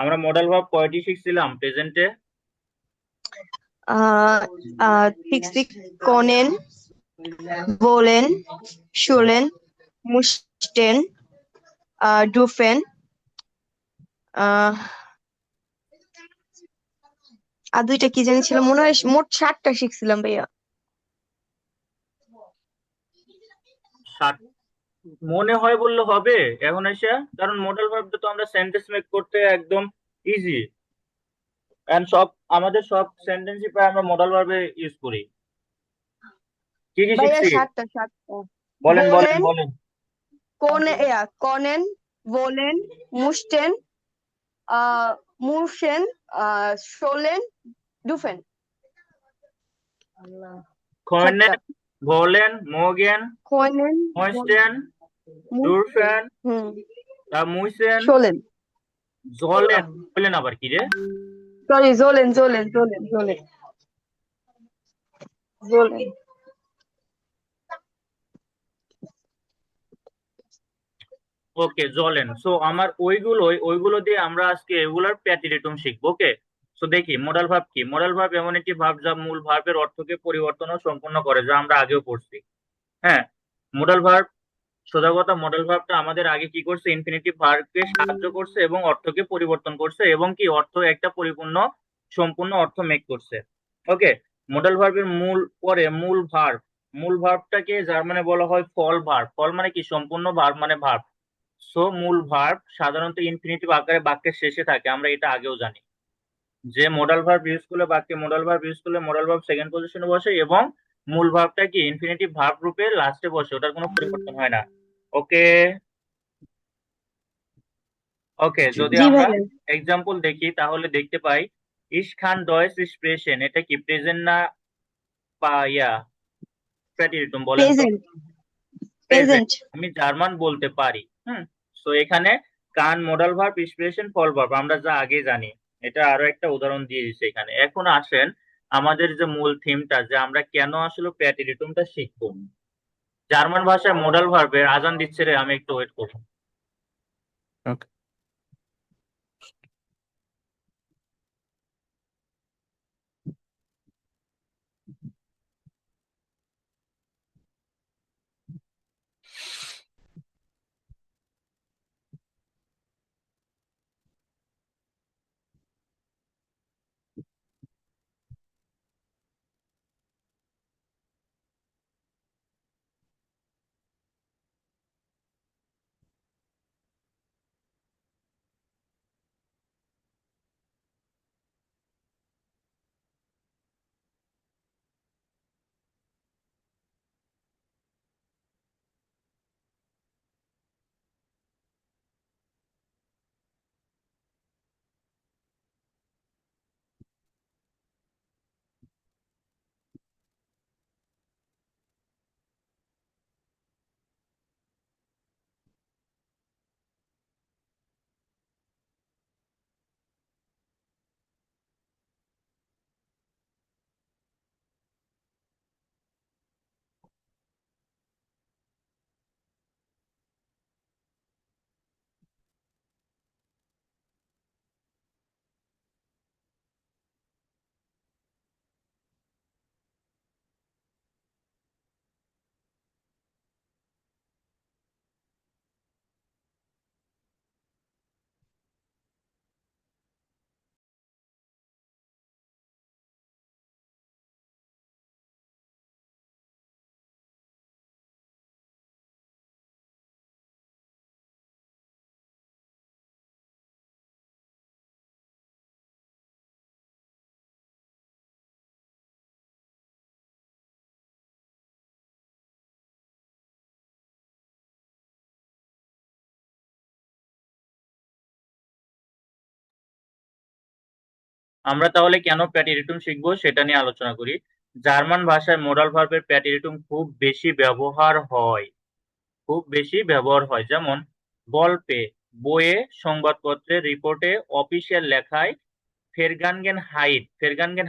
আমরা modal verb কয়টি শিখছিলাম প্রেজেন্টে? ফিক্সিক কোনেন, বলেন, শুলেন, মুস্টেন, ডুফেন, আর দুইটা কি জানি ছিল মনে হয়, মোট 7টা শিখছিলাম ভাইয়া। সাত- মনে হয় বললে হবে এখন এসে? কারণ মডেল ভার্বটা তো আমরা সেন্টেন্স মেক করতে একদম ইজি, এন্ড সব আমাদের সব সেন্টেন্সই প্রায় আমরা মডেল ভার্বে ইউজ করি। কি কি ভাইয়া শিখছি? 7টা। বলেন বলেন বলেন, বলেন। কনেন, বলেন, মুস্টেন, মুরশেন, শোলেন, ডুফেন। কর্নেন, 7টা। বলেন, মোগেন, কোনেন, ময়েস্টেন, মুস, ডুরফেন, হুম, মুইসেন, শোলেন, জলেন। বললেন আবার কি রে? সরি, জোলেন। ওকে, জলেন। সো আমার ওইগুলো দিয়ে আমরা আজকে এগুলার প্যাটিরেটম শিখবো। ওকে, সো দেখি মডাল ভার্ব কি। মডাল ভার্ব এমন একটি ভার্ব যা মূল ভার্বের অর্থকে পরিবর্তন ও সম্পূর্ণ করে, যা আমরা আগেও পড়ছি। হ্যাঁ, মডাল ভার্ব, সোজা কথা, মডেল ভার্বটা আমাদের আগে কি করছে, ইনফিনিটিভ ভার্বকে সাহায্য করছে এবং অর্থকে পরিবর্তন করছে এবং কি অর্থ একটা পরিপূর্ণ সম্পূর্ণ অর্থ মেক করছে। ওকে, মডেল ভার্বের মূল ভার্বটাকে জার্মানে বলা হয় ফল ভার্ব। ফল মানে কি? সম্পূর্ণ ভার্ব মানে ভার্ব। সো মূল ভার্ব সাধারণত ইনফিনিটিভ আকারে বাক্যের শেষে থাকে, আমরা এটা আগেও জানি। যে মডাল ভার্ব ইউজ করলে বাক্যে মডাল ভার্ব ইউজ করলে মডাল ভার্ব সেকেন্ড পজিশনে বসে এবং মূল ভার্বটা কি ইনফিনিটিভ ভার্ব রূপে লাস্টে বসে, ওটার কোনো পরিবর্তন হয় না। ওকে। ওকে, জি যদি জি আমরা ভাইয়া। এক্সাম্পল দেখি তাহলে দেখতে পাই, ইস খান ডয়েস স্প্রেশন, এটা কি প্রেজেন্ট না বা প্রেটিরিটুম বলেন তো? প্রেজেন্ট। প্রেজেন্ট। প্রেজেন্ট। আমি জার্মান বলতে পারি। সো এখানে কান মডাল ভার্ব, ইন্সপিরেশন ফল ভার্ব, আমরা যা আগে জানি। এটা আরো একটা উদাহরণ দিয়ে দিচ্ছি এখানে। এখন আসেন আমাদের যে মূল থিমটা, যে আমরা কেন আসলে প্যাটিরিটুমটা শিখবো। জার্মান ভাষায় মডাল ভার্বের আজান দিচ্ছে রে, আমি একটু ওয়েট করবো। ওকে। আমরা তাহলে কেন প্যাটিরিটুম শিখবো সেটা নিয়ে আলোচনা করি। জার্মান ভাষায় মোডাল ভার্বের প্যাটিরিটুম খুব বেশি ব্যবহার হয়। যেমন গল্পে, বইয়ে, সংবাদপত্রে, রিপোর্টে, অফিসিয়াল লেখায়। ফেরগানগেন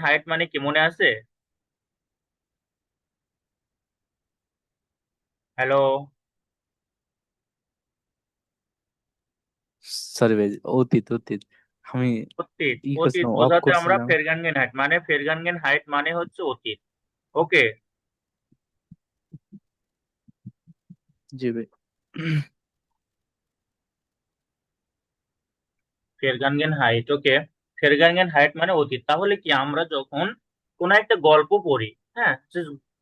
হাইট মানে কি মনে আছে? হ্যালো? সরি ভাই, অতীত অতীত। আমি অতীত। ই অতীত করছিলাম, অফ বোঝাতে আমরা করছিলাম। ফেরগানগেন হাইট, মানে ফেরগানগেন হাইট মানে হচ্ছে অতীত। ওকে, জি ভাই। ফেরগানগেন হাইট। ওকে, ফেরগানগেন হাইট মানে অতীত। তাহলে কি আমরা যখন কোনো একটা গল্প পড়ি, হ্যাঁ,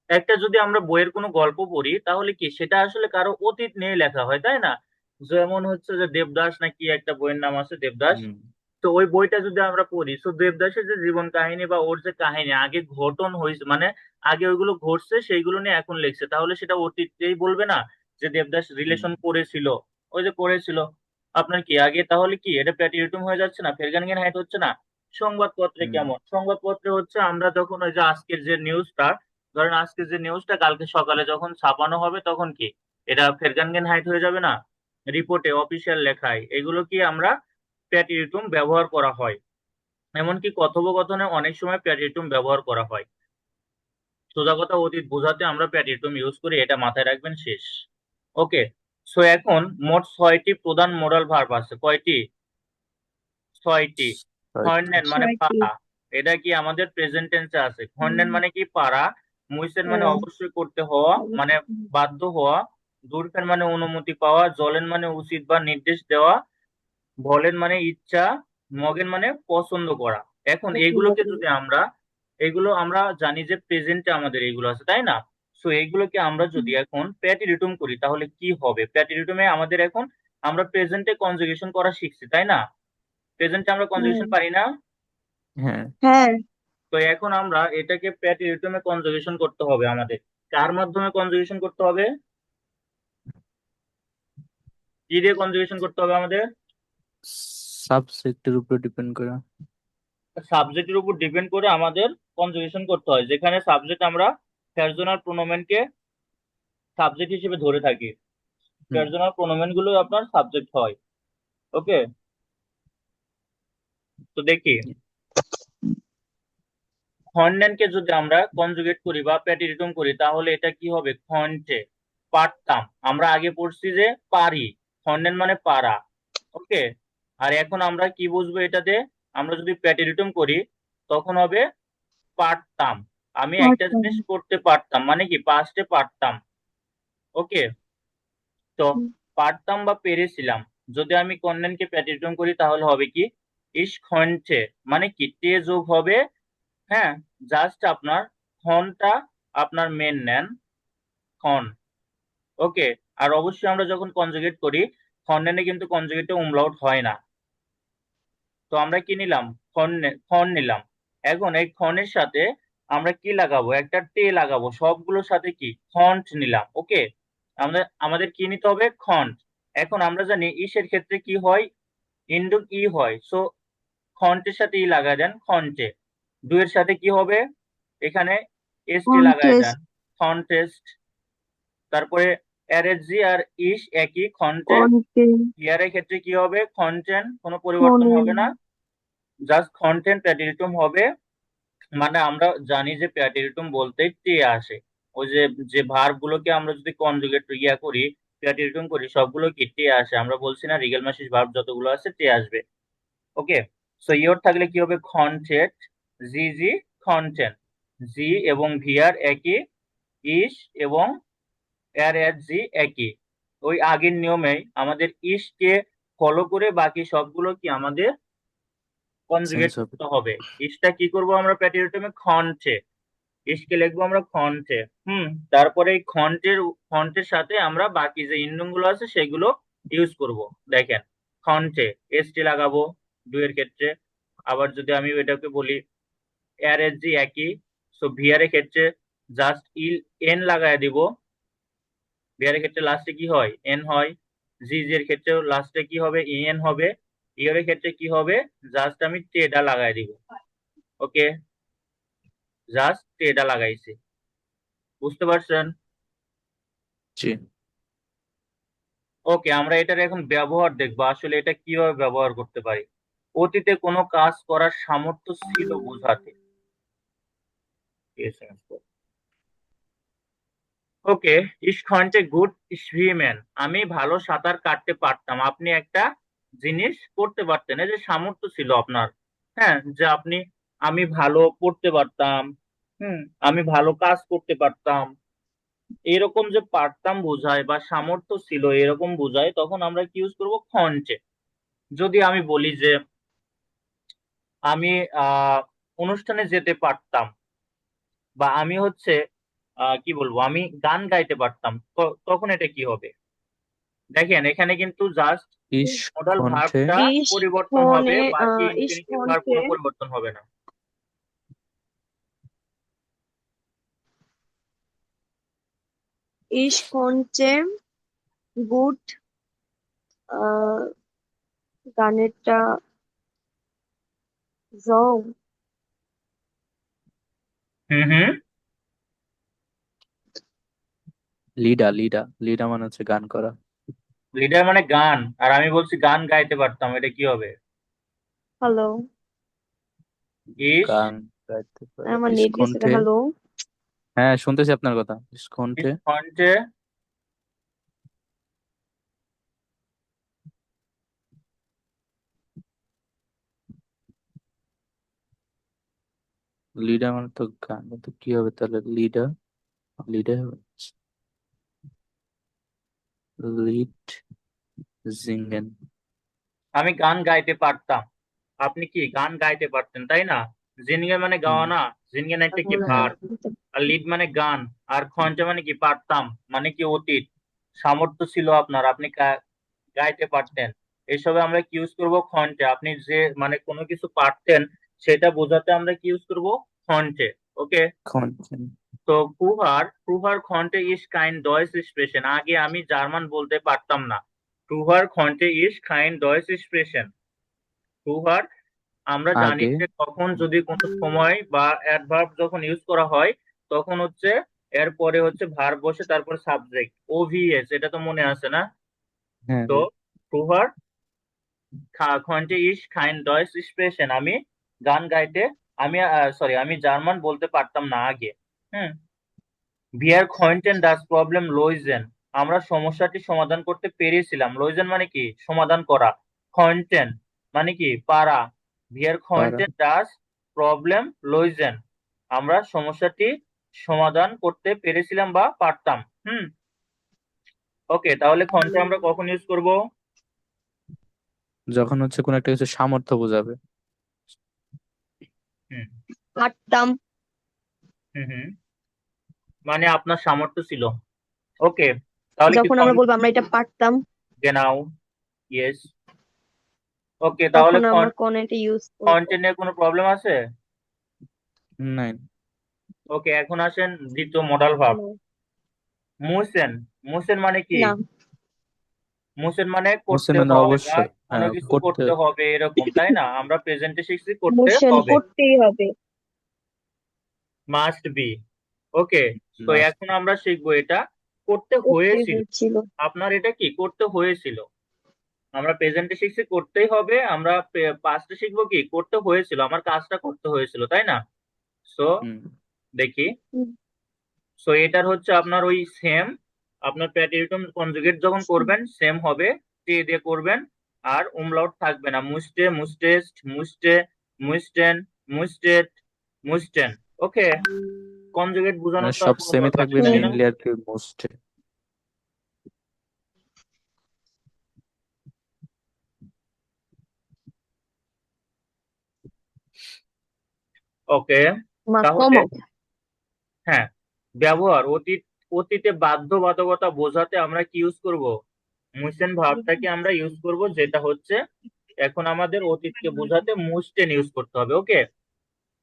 একটা যদি আমরা বইয়ের কোনো গল্প পড়ি তাহলে কি সেটা আসলে কারো অতীত নিয়ে লেখা হয়, তাই না? যেমন হচ্ছে যে দেবদাস নাকি একটা বইয়ের নাম আছে, দেবদাস। হুম তো ওই বইটা যদি আমরা পড়ি, তো দেবদাসের যে জীবন কাহিনী বা ওর যে কাহিনী আগে ঘটন হয়েছে, মানে আগে ওইগুলো ঘটছে সেইগুলো নিয়ে এখন লিখছে, তাহলে সেটা অতীতেই বলবে না যে দেবদাস হুম রিলেশন করেছিল, ওই যে করেছিল আপনার কি আগে, তাহলে কি এটা প্যাটিরিটুম হয়ে যাচ্ছে না, ফেরগানগেন হাইট হচ্ছে না? সংবাদপত্রে হুম কেমন, সংবাদপত্রে হচ্ছে আমরা যখন ওই যে আজকের যে নিউজটা, ধরেন আজকের যে নিউজটা কালকে সকালে যখন ছাপানো হবে তখন কি এটা ফেরগানগেন হাইট হয়ে যাবে না? রিপোর্টে অফিসিয়াল লেখায় এগুলো কি আমরা প্যাটিরিটুম ব্যবহার করা হয়। এমনকি কথোপকথনে অনেক সময় প্যাটিরিটুম ব্যবহার করা হয়। সোজা কথা অতীত বোঝাতে আমরা প্যাটিরিটুম ইউজ করি, এটা মাথায় রাখবেন, শেষ। ওকে, সো এখন মোট 6টি প্রধান মোডাল ভার্ব আছে, কয়টি? 6টি। হয়তো। খননেন মানে ছয়টি। পারা, এটা কি আমাদের প্রেজেন্ট টেন্সে আছে। খননেন মানে কি পারা। মুইসেন মানে হ্যাঁ, অবশ্যই করতে হওয়া, মানে বাধ্য হওয়া। দুরফেন মানে অনুমতি পাওয়া। জলেন মানে উচিত বা নির্দেশ দেওয়া। বলেন মানে ইচ্ছা। মগেন মানে পছন্দ করা। এখন এগুলোকে যদি আমরা, এগুলো আমরা জানি যে প্রেজেন্টে আমাদের এগুলো আছে, তাই না? সো এইগুলোকে আমরা যদি এখন প্যাটিরিটুম করি তাহলে কি হবে? প্যাটিরিটুমে আমাদের এখন আমরা প্রেজেন্টে কনজুগেশন করা শিখছি, তাই না? প্রেজেন্টে আমরা হ্যাঁ, কনজুগেশন পারি না? হ্যাঁ। হ্যাঁ। তো এখন আমরা এটাকে প্যাটিরিটুমে কনজুগেশন করতে হবে আমাদের। কার মাধ্যমে কনজুগেশন করতে হবে? কি দিয়ে কনজুগেশন করতে হবে আমাদের? সাবজেক্টের উপর ডিপেন্ড করে। সাবজেক্টের উপর ডিপেন্ড করে আমাদের কনজুগেশন করতে হয়, যেখানে সাবজেক্ট আমরা পার্সোনাল প্রোনোমেনকে সাবজেক্ট হিসেবে ধরে থাকি। হুম পার্সোনাল প্রোনোমেন গুলো আপনার সাবজেক্ট হয়। ওকে, তো দেখি খননেনকে যদি আমরা কনজুগেট করি বা প্যাটিরিটুম করি তাহলে এটা কি হবে? খনটে, পারতাম। আমরা আগে পড়ছি যে পারি, খননেন মানে পারা। ওকে, আর এখন আমরা কি বুঝবো এটাতে? আমরা যদি প্যাটিরিটুম করি তখন হবে পারতাম। আমি একটা পারতাম। জিনিস করতে পারতাম, মানে কি পাস্টে পারতাম। ওকে, তো পারতাম বা পেরেছিলাম। যদি আমি কন্যানকে প্যাটিরিটুম করি তাহলে হবে কি ইস খনটে, মানে কি টে যোগ হবে। হ্যাঁ, জাস্ট আপনার খনটা আপনার মেন নেন, খন। ওকে, আর অবশ্যই আমরা যখন কনজুগেট করি খন্ডনে কিন্তু কনজুগেটে উমলাউট হয় না। তো আমরা কি নিলাম? খন নিলাম। এখন এই খনের সাথে আমরা কি লাগাবো? একটা টে লাগাবো, সবগুলোর সাথে কি খন্ড নিলাম। ওকে, আমাদের আমাদের কি নিতে হবে? খন্ড। এখন আমরা জানি ইসের ক্ষেত্রে কি হয়, ইন্ডুক ই হয়, সো খন্ডের সাথে ই লাগাই দেন, খন্টে। দুইয়ের সাথে কি হবে? এখানে এস টি লাগাই দেন, কন্টেস্ট। কন্টেস্ট। তারপরে অ্যারেজি আর ইস একই, খন্টে। কন্টেন্ট। ইয়ারের ক্ষেত্রে কি হবে? কন্টেন্ট, কোনো পরিবর্তন ফোনের। হবে না, জাস্ট কন্টেন্ট প্যাটিরিটুম হবে। মানে আমরা জানি যে প্যাটিরিটুম বলতে তে আসে। ওই যে যে ভার্ব গুলোকে আমরা যদি কনজুগেট করি, প্যাটিরিটুম করি, সবগুলো কি তে আসে। আমরা বলছি না রিগেল মাসিস ভার্ব যতগুলো আছে তে আসবে। ওকে, সো ইয়োর থাকলে কি হবে? কন্টেন্ট। জি জি, কন্টেন্ট। জি এবং ভিআর একই, ইস এবং এর এস জি একই। ওই আগের নিয়মেই আমাদের ইসকে ফলো করে বাকি সবগুলো কি আমাদের কনজুগেট সেন্স হবে। করতে হবে। ইসটা কি করব আমরা প্যাটিরিটমে? খন্টে। ইসকে লিখবো আমরা খন্টে। তারপরে এই খন্টের সাথে আমরা বাকি যে ইন্ডুম গুলো আছে সেগুলো ইউজ করব। দেখেন, খন্টে এস টি লাগাবো দুইয়ের ক্ষেত্রে। আবার যদি আমি এটাকে বলি এর এস জি একই, সো ভিআর এর ক্ষেত্রে জাস্ট ইল এন লাগায় দিব। ভিআর এর ক্ষেত্রে লাস্টে কি হয়? এন হয়। জি জি এর ক্ষেত্রেও লাস্টে কি হবে? ইএন হবে। ইওর এর ক্ষেত্রে কি হবে? জাস্ট আমি টেডা লাগাই দিব। ওকে, জাস্ট টেডা লাগাইছি। বুঝতে পারছেন? জি। ওকে, আমরা এটার এখন ব্যবহার দেখবো, আসলে এটা কিভাবে ব্যবহার করতে পারি। অতীতে কোনো কাজ করার সামর্থ্য ছিল বোঝাতে। ওকে, ইস কন্টে গুড সুইমেন, আমি ভালো সাঁতার কাটতে পারতাম। আপনি একটা জিনিস করতে পারতেন, এই যে সামর্থ্য ছিল আপনার, হ্যাঁ, যে আমি ভালো পড়তে পারতাম, হুম, আমি ভালো কাজ করতে পারতাম, এরকম যে পারতাম বোঝায় বা সামর্থ্য ছিল এরকম বোঝায়, তখন আমরা কি ইউজ করব, খঞ্চে। যদি আমি বলি যে আমি অনুষ্ঠানে যেতে পারতাম, বা আমি হচ্ছে কি বলবো, আমি গান গাইতে পারতাম, তখন এটা কি হবে? দেখেন এখানে কিন্তু জাস্ট ইস মডাল কণ্ঠে ভার্বটা পরিবর্তন হবে, ইস্কনে বাকি ইনফিনিটিভ ভার্ব ইস্কনকে কোনো পরিবর্তন হবে না। ইস্কনচে গুড গানেরটা জং হুম হুম। লিডা লিডা লিডা মানে হচ্ছে গান করা। লিডার মানে গান, আর আমি বলছি গান গাইতে পারতাম, এটা কি হবে? হ্যালো ইস গান গাইতে পারে আমার ইস নেট গেছে কণ্ঠে। হ্যালো হ্যাঁ, শুনতেছি আপনার কথা। ইস কণ্ঠে ইস কণ্ঠে লিডা মানে তো গান, তো কি হবে তাহলে? লিডা লিডা লিড জিঙ্গেন। আমি গান গাইতে পারতাম, আপনি কি গান গাইতে পারতেন, তাই না? জিনগে মানে গাওয়া না, জিনগেন একটা কি হ্যাঁ, ভার, আর লিড মানে গান, আর খঞ্চে মানে কি পারতাম, মানে কি অতীত, সামর্থ্য ছিল আপনার, আপনি গাইতে পারতেন। এসবে আমরা কি ইউজ করব, খন্টে। আপনি যে মানে কোনো কিছু পারতেন সেটা বোঝাতে আমরা কি ইউজ করব, খন্টে। ওকে। কণ্ঠে। তো প্রুভার খন্টে ইস কাইন ডয়েস স্প্রেশন, আগে আমি জার্মান বলতে পারতাম না, প্রুভার খন্টে ইস কাইন ডয়েস স্প্রেশন। প্রুভার, আমরা জানি আগে যে কখন যদি কোনো সময় বা অ্যাডভার্ব যখন ইউজ করা হয়, তখন হচ্ছে এরপরে হচ্ছে ভার্ব বসে, তারপর সাবজেক্ট ওভিএস, এটা তো মনে আছে না? হ্যাঁ, তো প্রুভার konnte ich kein Deutsch sprechen, আমি গান গাইতে, আমি সরি, আমি জার্মান বলতে পারতাম না আগে। হুম। Wir konnten das Problem lösen, আমরা সমস্যাটি সমাধান করতে পেরেছিলাম। লইজেন মানে কি, সমাধান করা। konnten মানে কি, পারা। Wir পারা। konnten das Problem lösen, আমরা সমস্যাটি সমাধান করতে পেরেছিলাম বা পারতাম। হুম। ওকে, তাহলে konnte আমরা কখন ইউজ করব? যখন হচ্ছে কোন একটা কিছু সামর্থ্য বোঝাবে। হুম পারতাম হুম হুম, মানে আপনার সামর্থ্য ছিল। ওকে, তাহলে কি যখন আমরা বলবো আমরা এটা পারতাম গেনাও, ইয়েস। ওকে, তাহলে তখন আমরা কোন এটা ইউজ করব কন্টেন্টের কোনো প্রবলেম আছে? নাই। ওকে, এখন আসেন দ্বিতীয় মডাল ভার্ব, No, মুসেন। মুসেন মানে কি? না মুসেন মানে করতে মুসলমান হয় বা অবশ্যই, কোনো হ্যাঁ, কিছু করতে। করতে হবে এরকম, তাই না? আমরা প্রেজেন্টে শিখছি করতে মোশন হবে, করতেই হবে মাস্ট বি। ওকে, তো মাস্ট। এখন আমরা শিখবো এটা করতে করতেই হয়েছিল। হয়েছিল আপনার এটা কি করতে হয়েছিল? আমরা প্রেজেন্টে শিখছি করতেই হবে, আমরা পাস্টে শিখবো কি করতে হয়েছিল, আমার কাজটা করতে হয়েছিল, তাই না? সো হুম। দেখি, হুম, সো এটার হচ্ছে আপনার ওই সেম, আপনার প্যাটিরিটম কনজুগেট যখন করবেন সেম হবে, তে দিয়ে করবেন, আর উমলাউট থাকবে না, মুস্টে, মুস্টেস্ট, মুস্টে, মুস্টেন, মুস্টেট, মুস্টেন। ওকে, কনজুগেট মানে বোঝানোর তো আর সব কোনো সেমই দরকার থাকবে, নেই, তাই হুম, না? মেইনলি আর কি মোস্ট। ওকে, মা তাহলে কমাও হ্যাঁ, ব্যবহার অতীতে বাধ্যবাধকতা বোঝাতে আমরা কি ইউজ করব, মুসেন ভার্বটাকে আমরা ইউজ করব, যেটা হচ্ছে এখন আমাদের অতীতকে বোঝাতে মুস্টেন ইউজ করতে হবে। ওকে,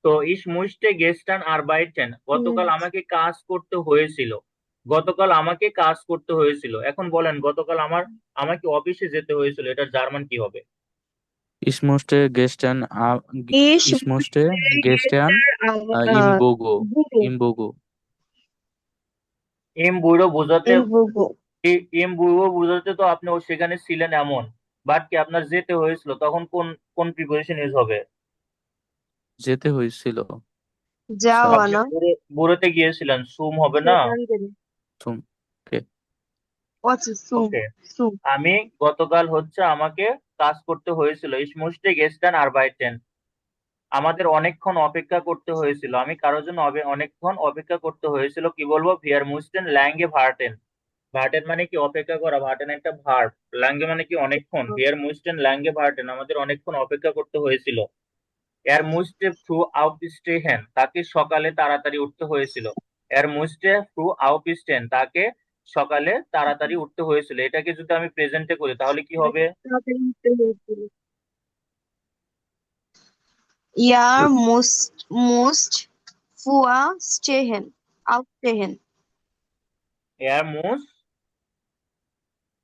তো ইস মুইস্টে গেস্টান আরবাইটেন, হুম, গতকাল আমাকে কাজ করতে হয়েছিল, গতকাল আমাকে কাজ করতে হয়েছিল। এখন বলেন গতকাল আমাকে অফিসে যেতে হয়েছিল, এটার জার্মান কি হবে? Ich musste gestern ইস ich musste gestern im Büro বুড়ো im Büro এম বুড়ো বোঝাতে, এম বুড়ো এম বুড়ো বোঝাতে তো আপনি সেখানে ছিলেন এমন, বাট কি আপনার যেতে হয়েছিল, তখন কোন কোন প্রিপোজিশন ইউজ হবে? যেতে হয়েছিল। আচ্ছা, যাওয়া আপনি না বুড়োতে গিয়েছিলেন, সুম হবে না? তুমি কে? আচ্ছা সুম ওকে, সুম আমি গতকাল হচ্ছে আমাকে কাজ করতে হয়েছিল। Ich musste gestern arbeiten. আমাদের অনেকক্ষণ অপেক্ষা করতে হয়েছিল। আমি কারোর জন্য অনেকক্ষণ অপেক্ষা করতে হয়েছিল। কি বলবো? Wir mussten lange warten. ভার্টেন মানে কি? অপেক্ষা করা। ভার্টেন একটা ভার্ব। লাঙ্গে মানে কি? অনেকক্ষণ। Wir mussten lange warten. আমাদের অনেকক্ষণ অপেক্ষা করতে হয়েছিল। Er musste früh aufstehen. তাকে সকালে তাড়াতাড়ি উঠতে হয়েছিল। Er musste früh aufstehen. তাকে সকালে তাড়াতাড়ি উঠতে হয়েছিল। এটাকে যদি আমি প্রেজেন্টে করি তাহলে কি হবে? Ihr musst früher aufstehen. Er muss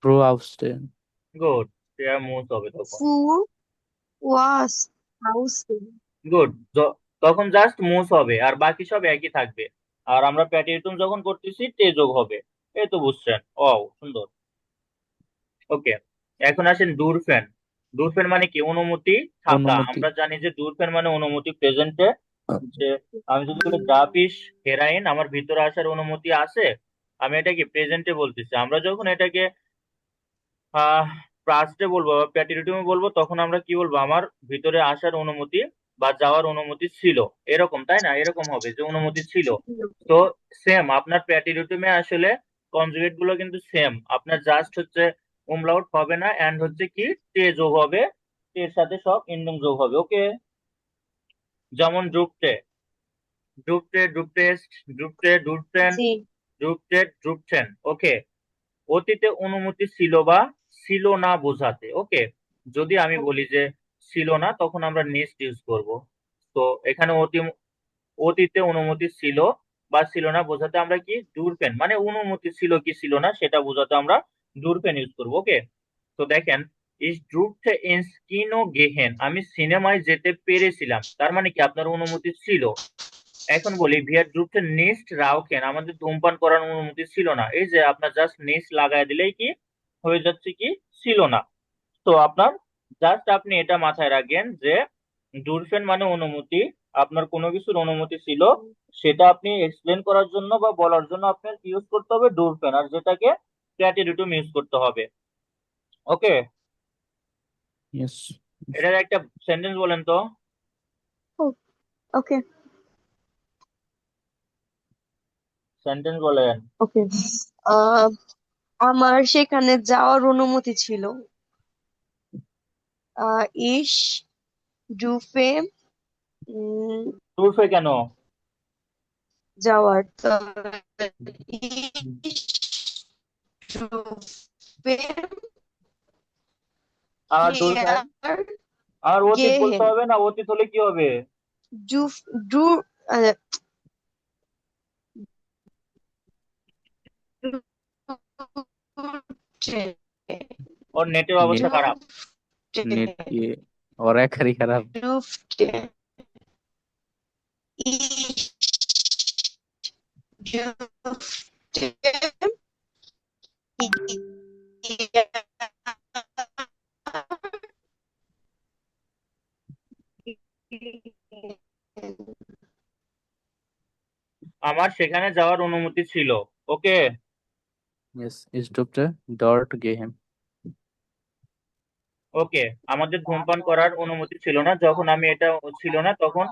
প্রো আউটস্টেন। গুড। Er muss হবে তখন। Früher aufstehen. গুড। তখন জাস্ট মুস হবে আর বাকি সব একই থাকবে। আর আমরা প্যাটিরিটুম যখন করতেছি তে যোগ হবে। এই তো বুঝছেন। ও সুন্দর। ওকে, এখন আসেন ডুরফেন। ডুরফেন মানে কি? অনুমতি থাকা। অনুমতি। আমরা জানি যে ডুরফেন মানে অনুমতি প্রেজেন্টে। যে আমি যদি বলি ডাপিস হেরাইন, আমার ভিতরে আসার অনুমতি আছে, আমি এটা কি প্রেজেন্টে বলতেছি। আমরা যখন এটাকে পাস্টে বলবো বা প্যাটিরিটুমে বলবো তখন আমরা কি বলবো? আমার ভিতরে আসার অনুমতি বা যাওয়ার অনুমতি ছিল। এরকম, তাই না? এরকম হবে যে অনুমতি ছিল। তো সেম আপনার প্যাটিরিটুমে আসলে কনজুগেট গুলো কিন্তু সেম। আপনার জাস্ট হচ্ছে umlaut হবে না, এন্ড হচ্ছে কি তে যোগ হবে। এর সাথে সব ইন্ডুম যোগ হবে। ওকে, যেমন ড্রুপটে, ড্রুপটে, ড্রুপটেস্ট, ড্রুপটে, ড্রুপটেন, জি। ড্রুপটেড, ড্রুপটেন। ওকে, অতীতে অনুমতি ছিল বা ছিল না বোঝাতে। ওকে, যদি আমি বলি যে ছিল না তখন আমরা নেক্সট ইউজ করব। তো এখানে অতীতে অনুমতি ছিল বা ছিল না বোঝাতে আমরা কি ডুরপেন, মানে অনুমতি ছিল কি ছিল না সেটা বোঝাতে আমরা ডুরপেন ইউজ করবো। ওকে, তো দেখেন, ইস ড্রুপতে ইন্স কিনো গেহেন, আমি সিনেমায় যেতে পেরেছিলাম, তার মানে কি আপনার অনুমতি ছিল। এখন বলি ভিয়ার ড্রুপতে নিস্ট রাউকেন, আমাদের ধূমপান করার অনুমতি ছিল না। এই যে আপনার জাস্ট নিস্ট লাগাই দিলেই কি হয়ে যাচ্ছে? কি ছিল না। তো আপনার জাস্ট আপনি এটা মাথায় রাখবেন যে ডুরফেন মানে অনুমতি। আপনার কোনো কিছুর অনুমতি ছিল, সেটা আপনি এক্সপ্লেন করার জন্য বা বলার জন্য আপনার ইউজ করতে হবে ডুরফেন, আর যেটাকে প্যাটিরিটুম ইউজ করতে হবে। ওকে, ইয়েস। এটার একটা সেন্টেন্স বলেন তো। ওকে সেন্টেন্স বলেন। ওকে আমার সেখানে যাওয়ার অনুমতি ছিল। ইস ডুফে ডুরফে কেন? যাওয়ার তো ইস ডুফে আর ডুরফেন হেয়ার আর অতীত বলতে গেহেন হবে না? অতীত হলে কি হবে? ডুফ ডু ওর নেটের অবস্থা নেট, খারাপ। নেট ইয়ে ওর একারই খারাপ। ডুফটে ইস ডুফটে আমার সেখানে যাওয়ার অনুমতি ছিল। ওকে, ইয়েস, ইস ডুপতে ডট গেহেম। ওকে, আমাদের ধূমপান করার অনুমতি ছিল না। যখন আমি এটা ছিল না তখন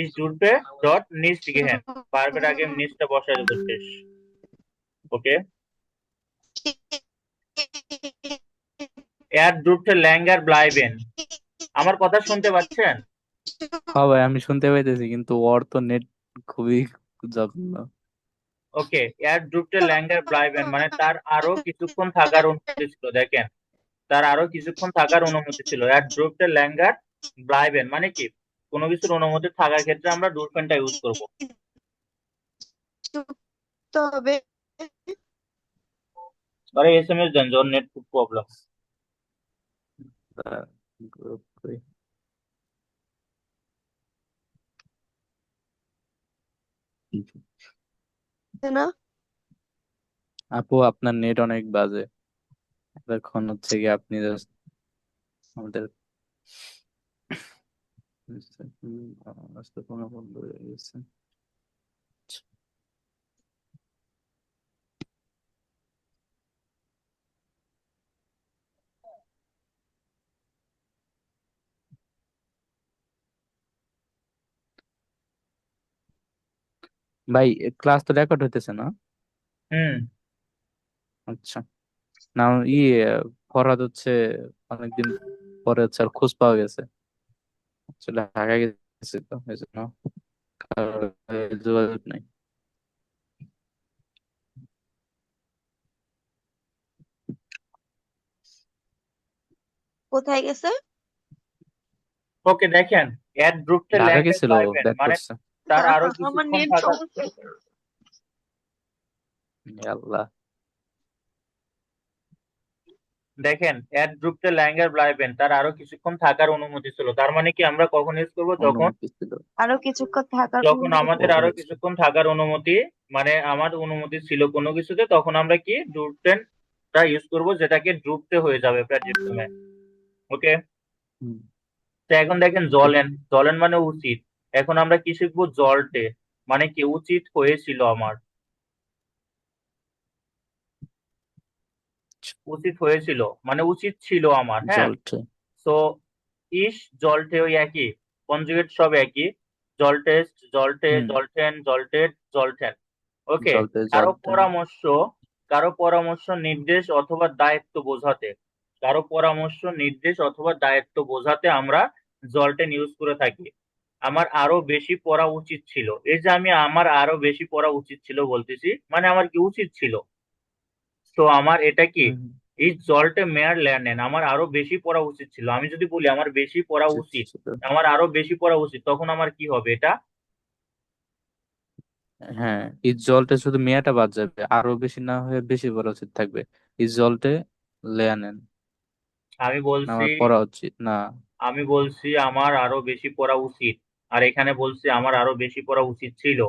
ইস ডুরবে ডট নিস্ট গেহেন, ভার্বের আগে নিস্টটা বসায় দেবো, শেষ। ওকে, এর ডুরতে ল্যাঙ্গার ব্লাইবেন, আমার কথা শুনতে পাচ্ছেন? হ্যাঁ ভাই, আমি শুনতে পাইতেছি কিন্তু ওর তো নেট খুবই জঘন্য। ওকে, এর ডুরতে ল্যাঙ্গার ব্লাইবেন মানে তার আরো কিছুক্ষণ থাকার অনুমতি ছিল। দেখেন, তার আরো কিছুক্ষণ থাকার অনুমতি ছিল। এর ডুরতে ল্যাঙ্গার ব্লাইবেন মানে কি? কোনো কিছুর অনুমতি থাকার ক্ষেত্রে আমরা ডুরপেনটা ইউজ করব। তবে আরে এসএমএস দেন, যখন নেট খুব প্রবলেম। গ্রুপ কই? না আপু আপনার নেট অনেক বাজে। এখন হচ্ছে কি আপনি জাস্ট আমাদের আস্তে ফোন বন্ধ হয়ে গেছে। ভাই ক্লাস তো রেকর্ড হইতেছে না? হুম। আচ্ছা। না ফরহাদ হচ্ছে অনেকদিন পরে হচ্ছে আর খোঁজ পাওয়া গেছে, আসলে ঢাকা গেছে তো এই জন্য কারোর যোগাযোগ নাই। কোথায় গেছে? ওকে, দেখেন অ্যাট গ্রুপসে ঢাকা ল্যাঙ্গুয়েজ গেছিল, পাইবেন ব্যাক মানে করছে। তার আরো আমার কিছুক্ষণ নেট থাকা। সমস্যা। ইয়া আল্লাহ। দেখেন অ্যাড গ্রুপে ল্যাঙ্গার ব্লাইবেন তার আরো কিছুক্ষণ থাকার অনুমতি ছিল, তার মানে কি আমরা কখন ইউজ করবো? যখন অনুমতি ছিল। আরো কিছুক্ষণ থাকার যখন অনুমতি আমাদের ও আরো আচ্ছা। কিছুক্ষণ থাকার অনুমতি, মানে আমার অনুমতি ছিল কোনো কিছুতে, তখন আমরা কি ড্রুপটেনটা ইউজ করব, যেটাকে ড্রুপতে হয়ে যাবে প্যাডিটমে। ওকে। হুম, তো এখন দেখেন ওকে। জলেন, জলেন মানে উচিত। এখন আমরা কি শিখবো? জলটে মানে কি উচিত হয়েছিল আমার, উচিত হয়েছিল মানে উচিত ছিল আমার, হ্যাঁ। জলটে। সো ইস জলটে ওই একই, কনজুগেট সব একই। জলটেস্ট, জলটে, হুম। জলটেন, জলটেড, জলটেন। ওকে। জলটে কারো জলটে। পরামর্শ, কারো পরামর্শ নির্দেশ অথবা দায়িত্ব বোঝাতে, কারো পরামর্শ নির্দেশ অথবা দায়িত্ব বোঝাতে আমরা জলটেন ইউজ করে থাকি। আমার আরো বেশি পড়া উচিত ছিল, এই যে আমি আমার আরো বেশি পড়া উচিত ছিল বলতেছি, মানে আমার কি উচিত ছিল। তো আমার এটা কি, হুম, এই জলটা মেয়ার ল্যান্ডেন আমার আরো বেশি পড়া উচিত ছিল। আমি যদি বলি আমার বেশি পড়া উচিত উচিত, ছিল। আমার আরো বেশি পড়া উচিত, তখন আমার কি হবে এটা? হ্যাঁ, এই জলটে শুধু মেয়াটা বাদ যাবে, আরো বেশি না হয়ে বেশি পড়া উচিত থাকবে। এই জলটে লেয়া নেন। আমি বলছি, আমার পড়া উচিত না। আমি বলছি আমার আরো বেশি পড়া উচিত, আর এখানে বলছি আমার আরো বেশি পড়া উচিত ছিল।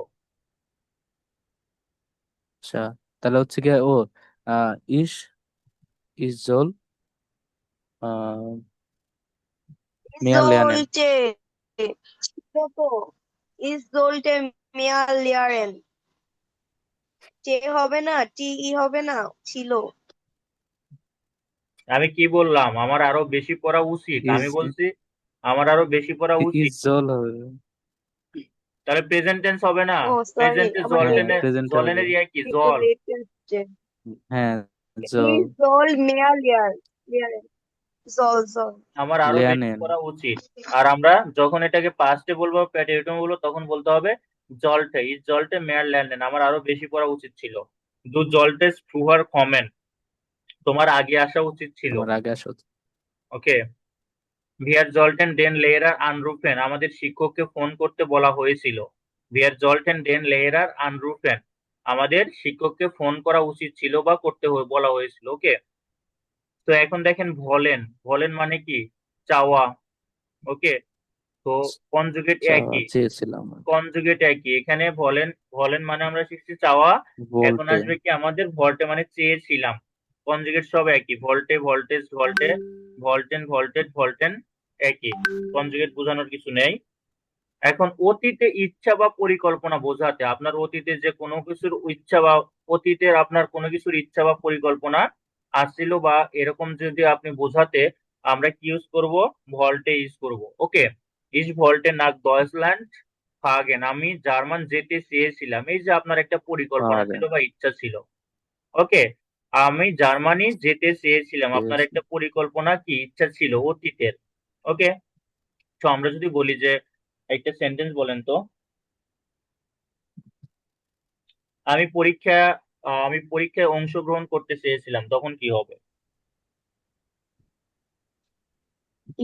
আচ্ছা, তাহলে হচ্ছে কি ও আহ ইস ইজল আহ মেয়া লেয়া নেন। ইসোল্টে ছিল তো। ইসোল্টে মেয়ার লিয়ারেন। টে হবে না, টি ই হবে না, ছিল। আমি কি বললাম? আমার আরো বেশি পড়া উচিত, ইজ আমি বলছি আমার আরো বেশি পড়া উচিত। ইজল হবে। তাহলে প্রেজেন্ট টেন্স হবে না? ও সরি, প্রেজেন্টে আমার হ্যাঁ, জলটেনে, প্রেজেন্ট হবে। জলেনের ইয়া কি জল। হ্যাঁ, জল ইসোল মেয়ার লিয়ারেন। জল জল। আমার আরো লেয়া বেশি নেন। করা উচিত। আর আমরা যখন এটাকে পাস্টে বলবো, প্যাটেটম বলবো, তখন বলতে হবে জলটে, এই জলটে মেয়ার ল্যান্ডেন আমার আরো বেশি পড়া উচিত ছিল। দু জলটে ফ্রুহার কমেন, তোমার আগে আসা উচিত ছিল। তোমার আগে আসো। ওকে। ভিয়ার জলটেন ডেন লেয়েরার আনরুফেন, আমাদের শিক্ষককে ফোন করতে বলা হয়েছিল। ভিয়ার জলটেন ডেন লেয়েরার আনরুফেন, আমাদের শিক্ষককে ফোন করা উচিত ছিল বা বলা হয়েছিল। ওকে। তো এখন দেখেন ভলেন, ভলেন মানে কি চাওয়া। ওকে। তো কনজুগেট চাওয়া একই, চেয়েছিলাম। কনজুগেট একই এখানে ভলেন, ভলেন মানে আমরা শিখছি চাওয়া। এখন ভোল্টে। আসবে কি আমাদের ভল্টে মানে চেয়েছিলাম। কনজুগেট সব একই, ভল্টে, ভল্টেজ, ভল্টে, ভল্টেন, ভল্টেড, ভল্টেন, একই। কনজুগেট বোঝানোর কিছু নেই। এখন অতীতে ইচ্ছা বা পরিকল্পনা বোঝাতে, আপনার অতীতে যে কোনো কিছুর ইচ্ছা বা অতীতের আপনার কোনো কিছুর ইচ্ছা বা পরিকল্পনা আসছিল বা এরকম যদি আপনি বোঝাতে, আমরা কি ইউজ করব? ভল্টে ইউজ করব। ওকে। ইস ভল্টে নাক ডয়েচল্যান্ড ফাগেন, আমি জার্মান যেতে চেয়েছিলাম, এই যে আপনার একটা পরিকল্পনা আর ছিল বা ইচ্ছা ছিল। ওকে। আমি জার্মানি যেতে চেয়েছিলাম, আপনার চেয়েছি। একটা পরিকল্পনা কি ইচ্ছা ছিল অতীতের। ওকে। তো আমরা যদি বলি যে একটা সেন্টেন্স বলেন তো, আমি পরীক্ষা আমি পরীক্ষায় অংশগ্রহণ করতে চেয়েছিলাম, তখন কি হবে?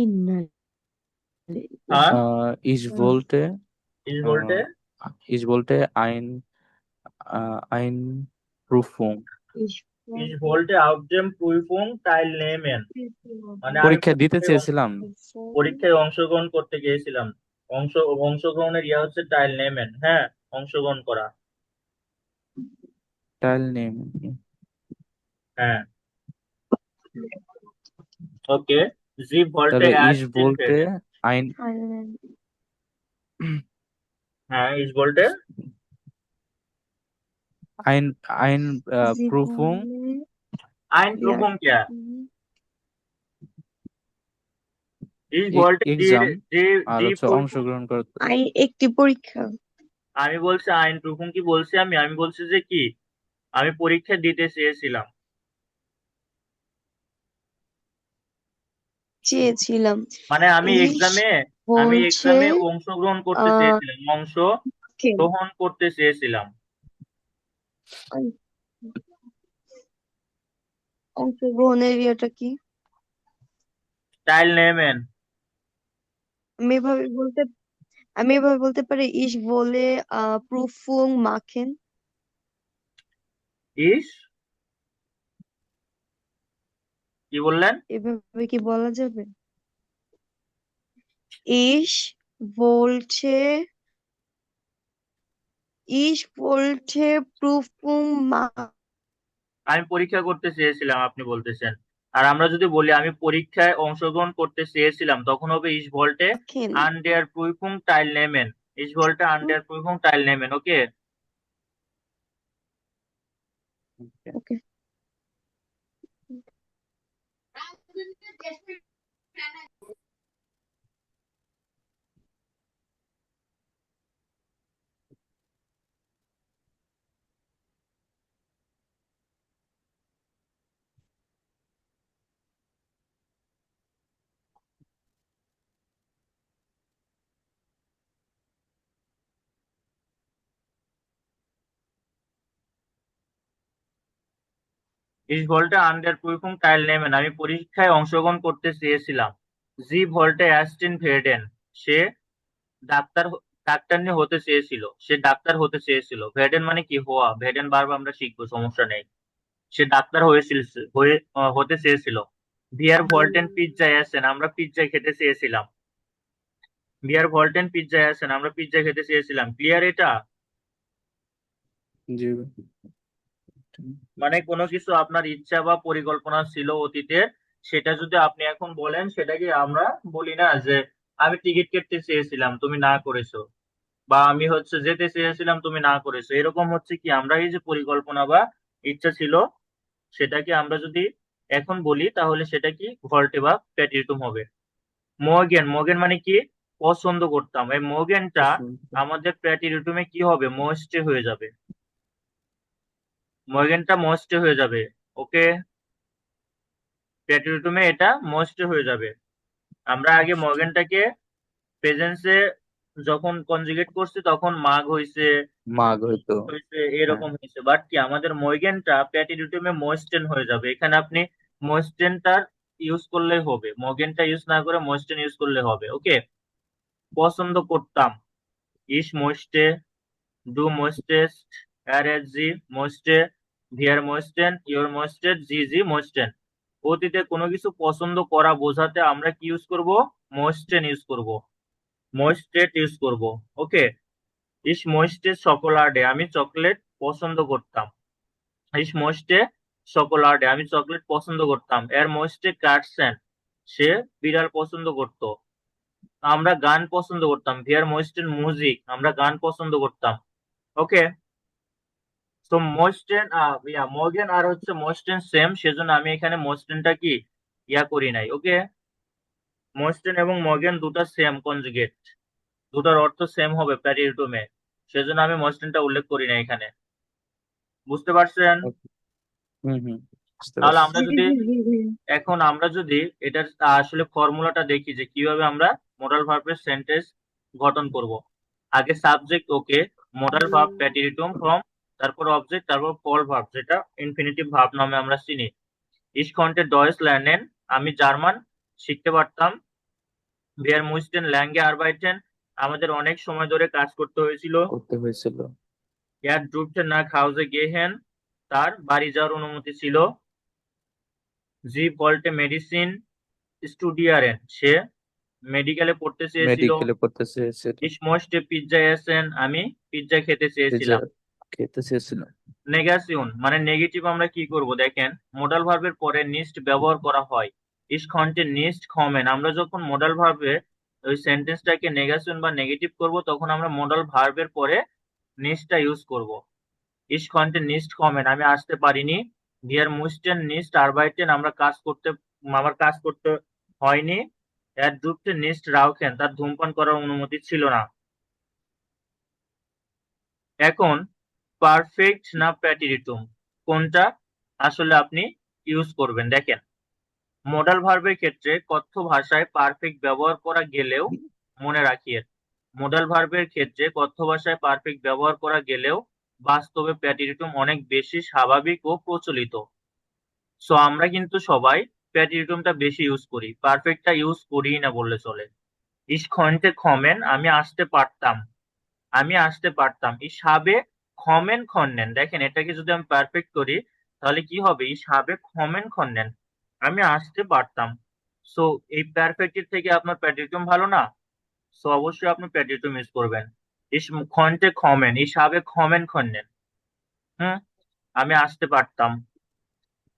ইন্না হ্যাঁ। ইস ভোল্টে ইস বলতে, আহ, ইস ভোল্টে আইন আইন প্রুফুং। ইস বলতে আউটডেম প্রুফুং টাইলনেমেন, মানে আমি পরীক্ষা দিতে চেয়েছিলাম। পরীক্ষায় অংশগ্রহণ করতে গিয়েছিলাম। অংশ অংশগ্রহণের ইয়া হচ্ছে টাইলনেমেন, হ্যাঁ, অংশগ্রহণ করা। Tile name. হ্যাঁ। ওকে। জি ভল্টে তাহলে অ্যাড ইস ভোল্টে চিলড্রেন। আইন হ্যাঁ, ইস বলতে আইন আইন প্রুফুং জীবনে আইন প্রুফুং क्या? ইস বলতে জি, এক্সাম। জি, আর জি হচ্ছে প্রুফুং, অংশগ্রহণ করতে। একটি পরীক্ষা। আমি বলছি আইন প্রুফুং কি বলছি, আমি বলছি যে কি আমি পরীক্ষা দিতে চেয়েছিলাম। চেয়েছিলাম। মানে ইস আমি বলছে এক্সামে অংশগ্রহণ করতে আহ চেয়েছিলাম, অংশগ্রহণ করতে চেয়েছিলাম। অংশগ্রহণের ইয়েটা কি? টাইল নেমেন। আমি এভাবে বলতে আমি এভাবে বলতে পারি, ইস বলে প্রুফুং মাখেন। ইস, কি বললেন? এভাবে কি বলা যাবে? ইস বলছে ইস বলছে প্রুফুং আমি পরীক্ষা করতে চেয়েছিলাম আপনি বলতেছেন। আর আমরা যদি বলি আমি পরীক্ষায় অংশগ্রহণ করতে চেয়েছিলাম, তখন হবে ইস ভল্টে মাখেন। আন ডেয়ার প্রুফুং টাইল নেমেন। ইস ভল্টে আন ডেয়ার প্রুফুং টাইল নেমেন। ওকে। ওকে। ইস ভল্টে আন ডেয়ার প্রুফুং টাইল নেমেন, আমি পরীক্ষায় অংশগ্রহণ করতে চেয়েছিলাম। জি ভল্টে অ্যাস্টিন ভেডেন, সে ডাক্তার ডাক্তারনি হতে চেয়েছিল, সে ডাক্তার হতে চেয়েছিল। ভেডেন মানে কি? হওয়া। ভেডেন বারবার আমরা শিখবো, সমস্যা নেই। সে ডাক্তার হতে চেয়েছিল। ভিয়ার ভল্টেন পিৎজায় আসেন, আমরা পিৎজা খেতে চেয়েছিলাম। ভিয়ার ভল্টেন পিৎজায় আসেন, আমরা পিৎজা খেতে চেয়েছিলাম। ক্লিয়ার এটা? জি। মানে কোনো কিছু আপনার ইচ্ছা বা পরিকল্পনা ছিল অতীতের, সেটা যদি আপনি এখন বলেন, সেটাকে আমরা বলি না যে আমি টিকিট কেটে চেয়েছিলাম তুমি না করেছো, বা আমি হচ্ছে যেতে চেয়েছিলাম তুমি না করেছো। এরকম হচ্ছে কি আমরা এই যে পরিকল্পনা বা ইচ্ছা ছিল, সেটাকে আমরা যদি এখন বলি তাহলে সেটা কি ভল্টে বা প্যাটিটুম হবে। মর্গেন, মর্গেন মানে কি? পছন্দ করতাম। এই মর্গেনটা আমাদের প্যাটিটুমে কি হবে? মোস্টে হয়ে যাবে। মর্গেনটা মোস্টে হয়ে যাবে। ওকে। প্যাটিটুমে এটা মোস্টে হয়ে যাবে। আমরা আগে মর্গেনটাকে প্রেজেন্সে যখন কনজুগেট করছি তখন মাগ হইছে, মাঘ হইতো। হয়েছে, হ্যাঁ। এরকম হয়েছে। বাট কি আমাদের মর্গেনটা প্যাটিডিউমে মোস্টেন হয়ে যাবে। এখানে আপনি মোস্টেনটার ইউজ করলেই হবে, মর্গেনটা ইউজ না করে মোস্টেন ইউজ করলে হবে। ওকে। পছন্দ করতাম। ইস মোস্টে, ডু মোস্টেস্ট, আর এস জি মোস্টে, ভিয়ার মোস্টেন, ইউর মোস্টেড, জি জি মোস্টেন। অতীতে কোনো কিছু পছন্দ করা বোঝাতে আমরা কি ইউজ করব? মোস্টেন ইউজ করব, মোস্টেড ইউজ করব। ওকে। ইস মোস্টে চকোলাডে, আমি চকলেট পছন্দ করতাম। ইস মোস্টে চকোলাডে, আমি চকলেট পছন্দ করতাম। এর মোস্টে কাটসেন, সে বিড়াল পছন্দ করত। আমরা গান পছন্দ করতাম। ভিয়ার মোস্টেন মিউজিক, আমরা গান পছন্দ করতাম। ওকে। তো মোস্টেন মর্গেন আর হচ্ছে মোস্টেন সেম, সেজন্য আমি এখানে মোস্টেনটা কি করি নাই। ওকে। মোস্টেন এবং মর্গেন দুটা সেম কনজুগেট, দুটার অর্থ সেম হবে প্যারিটুমে, সেজন্য আমি মোস্টেনটা উল্লেখ করি না এখানে। বুঝতে পারছেন? Okay. হুম হুম, বুঝতে তাহলে পারছি। আমরা যদি এখন আমরা যদি এটার আসলে ফর্মুলাটা দেখি যে কিভাবে আমরা মোডাল ভার্বের সেন্টেন্স গঠন করব। আগে সাবজেক্ট ওকে, মোডাল ভার্ব প্যাটিরিটুম ফর্ম, তারপর অবজেক্ট, তারপর কল ভার্ব, যেটা ইনফিনিটিভ ভার্ব নামে আমরা চিনি। ইস কন্টে ডয়েস লার্নেন, আমি জার্মান শিখতে পারতাম। বিয়ার মুইস্টেন ল্যাঙ্গে আরবাইটেন, আমাদের অনেক সময় ধরে কাজ করতে হয়েছিল। করতে হয়েছিল। ইয়ার ড্রুপটে না হাউজে গেহেন, তার বাড়ি যাওয়ার অনুমতি ছিল। জি ভল্টে মেডিসিন স্টুডিয়ারেন, সে মেডিকেলে পড়তে চেয়েছিল। মেডিকেলে পড়তে চেয়েছিল। ইস মোস্টে পিৎজা এসেন, আমি পিৎজা খেতে পিজ্জা চেয়েছিলাম। খেতে চেয়েছিল। নেগাসিউন মানে নেগেটিভ, আমরা কি করব দেখেন, মোডাল ভার্বের পরে নিস্ট ব্যবহার করা হয়। ইস খন্টে নিস্ট খমেন, আমরা যখন মোডাল ভার্বে ওই সেন্টেন্সটাকে নেগেশন বা নেগেটিভ করব, তখন আমরা মোডাল ভার্বের পরে নিস্টটা ইউজ করব। ইস খন্টে নিস্ট খমেন, আমি আসতে পারিনি। ডিয়ার মুস্টেন নিস্ট আরবাইটেন, আমার কাজ করতে হয়নি। এর ডুবতে নিস্ট রাউখেন, তার ধূমপান করার অনুমতি ছিল না। এখন পারফেক্ট না প্যাটিরিটুম কোনটা আসলে আপনি ইউজ করবেন দেখেন। মডাল ভার্বের ক্ষেত্রে কথ্য ভাষায় পারফেক্ট ব্যবহার করা গেলেও মনে রাখিয়েন, মডাল ভার্বের ক্ষেত্রে কথ্য ভাষায় পারফেক্ট ব্যবহার করা গেলেও বাস্তবে প্যাটিরিটুম অনেক বেশি স্বাভাবিক ও প্রচলিত। সো আমরা কিন্তু সবাই প্যাটিরিটুমটা বেশি ইউজ করি, পারফেক্টটা ইউজ করি না বললে চলে। Ich konnte kommen, আমি আসতে পারতাম। Ich habe kommen können, দেখেন এটাকে যদি আমি পারফেক্ট করি তাহলে কি হবে? Ich habe kommen können, আমি আসতে পারতাম। সো এই পারফেক্টের থেকে আপনার প্যাটিরিটুম ভালো না? সো অবশ্যই আপনি প্যাটিরিটুম ইউজ করবেন। Ich konnte kommen, ich habe kommen können, হুম, আমি আসতে পারতাম।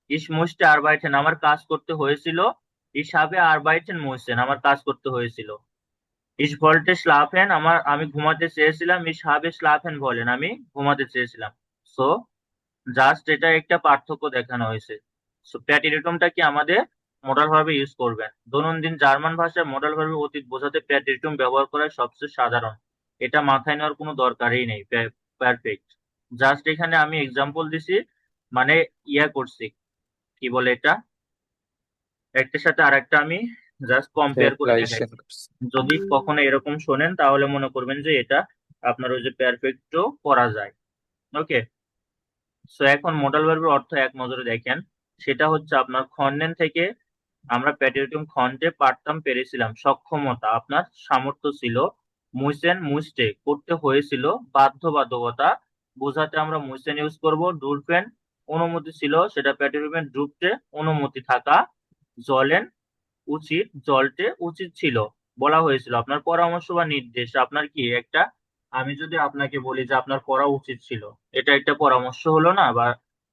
Ich musste arbeiten, আমার কাজ করতে হয়েছিল। Ich habe arbeiten müssen, আমার কাজ করতে হয়েছিল। Ich wollte schlafen, আমি ঘুমাতে চেয়েছিলাম। Ich habe schlafen wollen, আমি ঘুমাতে চেয়েছিলাম। সো জাস্ট এটা একটা পার্থক্য দেখানো হয়েছে। সো প্যাটিরিটমটা কি আমাদের মডাল ভার্বে ইউজ করবেন। দৈনন্দিন জার্মান ভাষায় মডাল ভার্বে অতীত বোঝাতে প্যাটিরিটম ব্যবহার করা সবচেয়ে সাধারণ, এটা মাথায় নেওয়ার কোনো দরকারই নেই। পারফেক্ট, জাস্ট এখানে আমি এক্সাম্পল দিছি, মানে করছি, কি বলে এটা, একটার সাথে আরেকটা আমি জাস্ট কম্পেয়ার করে রিপ্লেসেশন দেখাচ্ছি। করছে। যদি কখনো এরকম শোনেন তাহলে মনে করবেন যে এটা আপনার ওই যে পারফেক্টও করা যায়। ওকে, সো এখন মডাল ভার্বের অর্থ এক নজরে দেখেন। সেটা হচ্ছে আপনার খন্ডেন থেকে আমরা প্যাটিরিটুম খন্ডে পারতাম, পেরেছিলাম, সক্ষমতা, আপনার সামর্থ্য ছিল। মুইসেন মুইস্টে, করতে হয়েছিল, বাধ্যবাধকতা বোঝাতে আমরা মুইসেন ইউজ করব। ডুরফেন, অনুমতি ছিল, সেটা প্যাটিরিটুমের ড্রুপটে, অনুমতি থাকা। জলেন, উচিত, জলটে, উচিত ছিল, বলা হয়েছিল। আপনার পরামর্শ বা নির্দেশ, আপনার কি একটা, আমি যদি আপনাকে বলি যে আপনার করা উচিত ছিল, এটা একটা পরামর্শ হলো না বা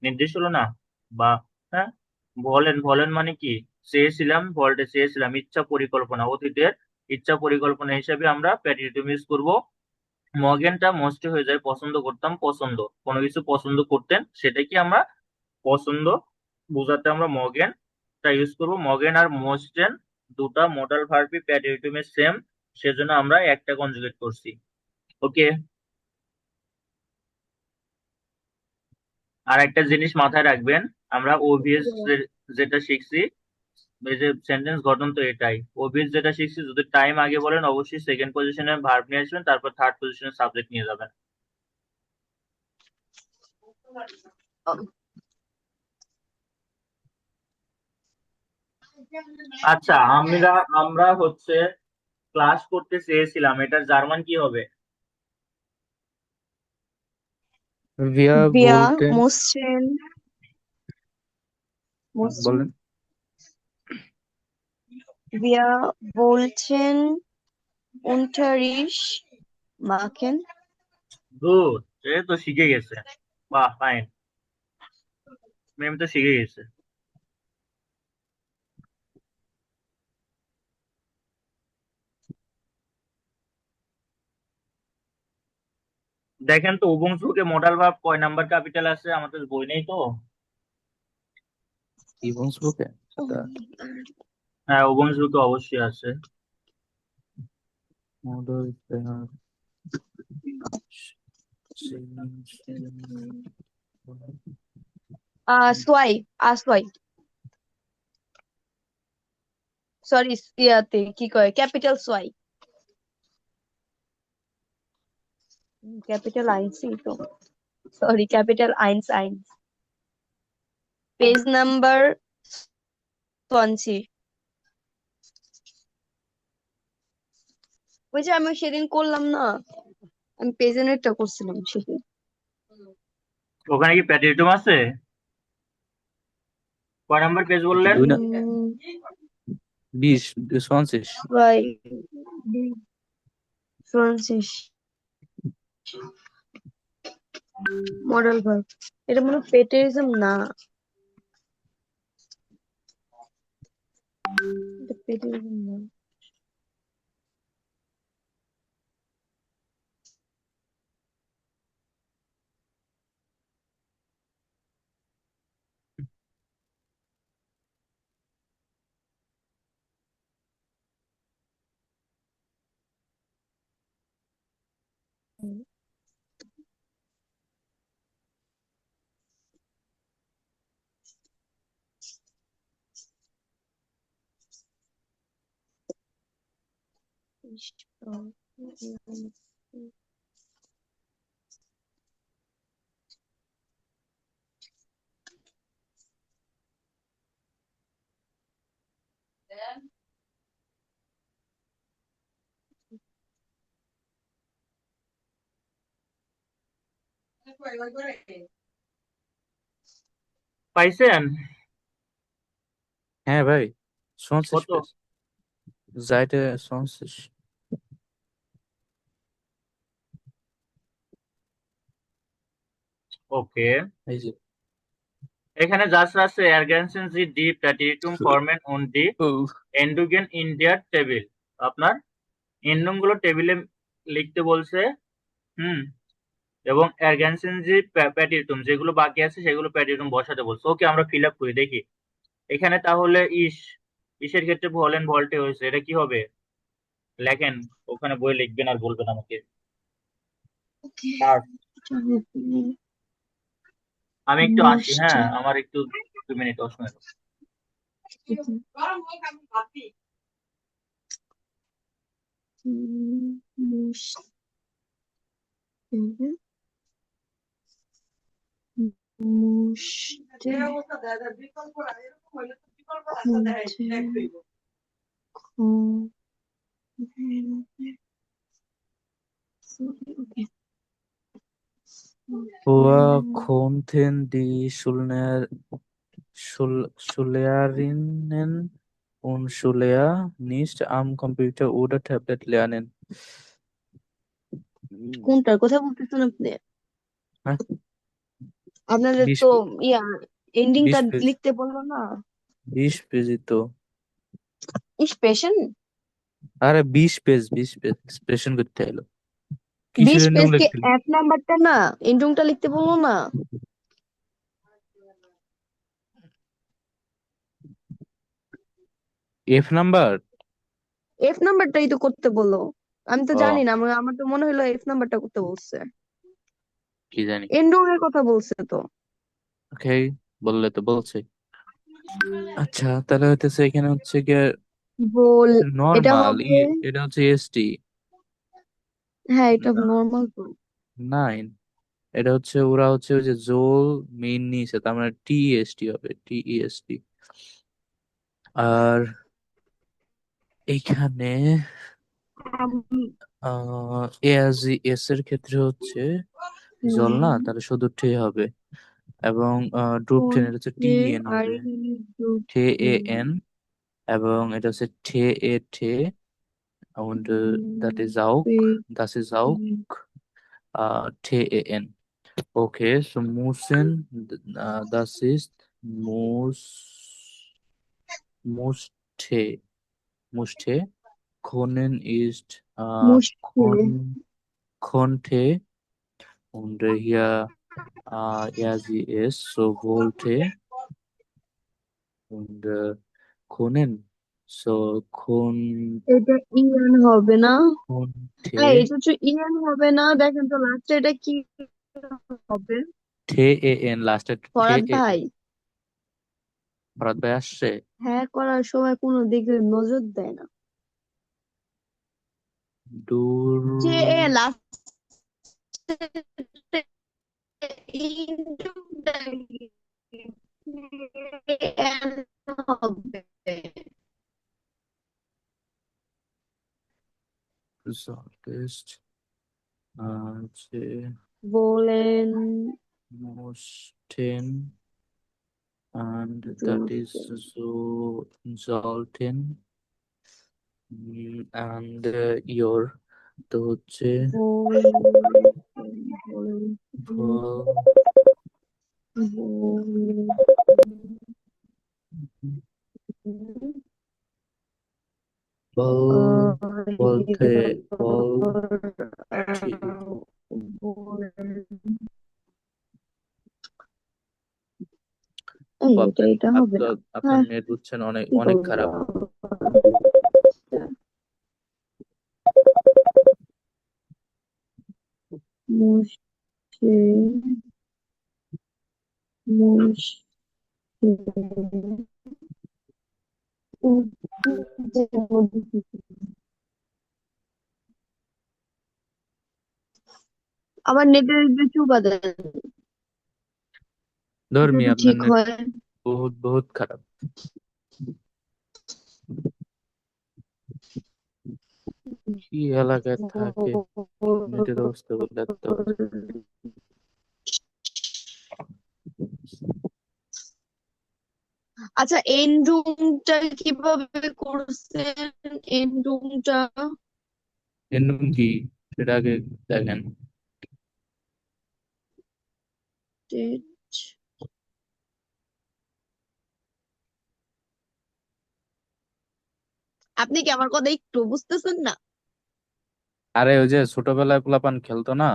নির্দেশ হলো না? বা হ্যাঁ, বলেন, বলেন মানে কি, চেয়েছিলাম, বলতে চেয়েছিলাম, ইচ্ছা পরিকল্পনা, অতীতের ইচ্ছা পরিকল্পনা হিসেবে আমরা প্যাটিরিটুম ইউজ করব। মগেনটা মোস্ট হয়ে যায় পছন্দ করতাম, পছন্দ, কোনো কিছু পছন্দ করতেন, সেটা কি আমরা পছন্দ বোঝাতে আমরা মগেন টা ইউজ করব। মগেন আর মোস্টেন দুটা মডাল ভার্বই প্যাটিরিটুমের সেম, সেজন্য আমরা একটা কনজুগেট করছি। ওকে, আর একটা জিনিস মাথায় রাখবেন, আমরা ওভিএস যেটা শিখছি, এই যে সেন্টেন্স গঠন তো এটাই, ওভিএস যেটা শিখছি, যদি টাইম আগে বলেন অবশ্যই সেকেন্ড পজিশনে ভার্ব নিয়ে আসবেন, তারপর থার্ড পজিশনে সাবজেক্ট নিয়ে যাবেন। আচ্ছা, আমরা আমরা হচ্ছে ক্লাস করতে চেয়েছিলাম, এটার জার্মান কি হবে? Wir Wir wollten, mussten, mussten, বলেন। wir wollten Unterricht machen. Good, এ তো শিখে গেছে, বাহ ফাইন, ম্যাম তো শিখে গেছে। দেখেন তো উবুন্টুতে মডাল ভার্ব কয় নাম্বার ক্যাপিটাল আছে, আমাদের বই নেই তো। ইবংসবুকে সেটা হ্যাঁ, উবুন্টুতে অবশ্যই আছে। Model Zwei, zwei. সরি, ইয়াতে কি কয়, ক্যাপিটাল সোয়াই, ক্যাপিটাল আইনসই তো, সরি, ক্যাপিটাল আইনস আইনস। Page number 20। ওই যে আমি সেদিন করলাম না, আমি পেজেনেরটা করছিলাম সেদিন। ওখানে কি প্যাটিরিটুম আছে? কয় নাম্বার পেজ বললেন? দুই না 20 20 সোয়াই, ফ্রান্সিস, মডেল ভার্ব। এটা মনে হয় পেটেরিজম না, এটা পেটেরিজম না। পাইছেন? হ্যাঁ ভাই, শুনছিস কত? বেশ? যাইতে শুনছিস? ওকে, এই যে এখানে জাস্ট আছে ergänzen Sie die Petitum Formen und die উফ, Endungen in der Table। আপনার এন্ডং গুলো টেবিলে লিখতে বলছে। হুম। এবং ergänzen Sie Petitum, যেগুলো বাকি আছে সেগুলো প্যাটিটুম বসাতে বলছে। ওকে, আমরা ফিল আপ করি দেখি। এখানে তাহলে ইসের ক্ষেত্রে ভলেন ভল্টে হয়েছে, এটা কি হবে? লেখেন, ওখানে বই লিখবেন আর বলবেন আমাকে। আর আমি একটু আসি, হ্যাঁ, আমার একটু 2 মিনিট সময় দাও। Hoher konnten die Schülerinnen und Schüler nicht am Computer oder Tablet lernen? কোনটার কথা বলতেছেন আপনি? হ্যাঁ, আপনাদের 20 তো ইয়া এন্ডিংটা 20 পেজ, লিখতে বললো না? 20 পেজই তো। স্পেশন আরে 20 পেজ এক্সপ্রেশন করতে এলো, কিসের 20 এন্ডিং পেজ কি লিখতে? এক নাম্বারটা না? এন্ডিংটা লিখতে বললো না? F number? এফ নাম্বারটাই তো করতে বললো। আমি তো জানি ও, না, আমার তো মনে হলো এফ নাম্বারটা করতে বলছে। কি জানি। এন্ডিং এর কথা বলছে তো। ওকে, বললে তো বলছে। আচ্ছা, তাহলে হইতেছে এখানে হচ্ছে গিয়ে বল, এটা নর্মাল হবে। এটা হচ্ছে এসটি হ্যাঁ, এটা নর্মাল তো। 9। এটা হচ্ছে ওরা হচ্ছে ওই যে জোল মেইন নিয়েছে, তার মানে টিএসটি হবে, টিইএসটি। আর এইখানে এআজি এস এর ক্ষেত্রে হচ্ছে জল না, তাহলে শুধু ঠে হবে। এবং ড্রুপ টেন এটা হচ্ছে টি এন হবে, ঠে এ এন। এবং এটা হচ্ছে ঠে এ ঠে, und that is auch, das ist auch ঠে এ এন। Okay, so müssen, das ist muss, musste, musste, können ist konnte, und hier er, sie, es, so wollte, und können, so এটা ইএন হবে না? konnte, হ্যাঁ, এটা হচ্ছে ইএন হবে না। দেখেন তো লাস্টে এটা কি হবে? ঠে এ এন, লাস্টে ঠে ফরহাদ এ ভাই, এন। ভরত ভাই আসছে? হ্যাঁ করার সময় কোনো দিকে নজর দেয় না। দূর। যে লাস্টে হবে। solltest, যে বলেন mussten, and that is so sollten, and your, তো হচ্ছে ফল, ফল বলতে ফল ঠিক। এই, ও, এটা আপনার এটা হবে না। আপনার হ্যাঁ, নেট বুঝছেন অনেক কি অনেক করবো? খারাপ। মুশকে মুশকে আমার নেটের একটু চুপা দেন ধর্মী যদি আপনার ঠিক নেট হয়। বহুত বহুত খারাপ। কি এলাকায় থাকে নেটের অবস্থা বলে এত বাজে। আচ্ছা, এন্ডুংটা কিভাবে করছেন? এন্ডুংটা এন্ডুং কি সেটা আগে দেখেন। আপনি কি আমার কথা একটু বুঝতেছেন না? আরে ওই যে ছোটবেলায় পোলাপান খেলতো না,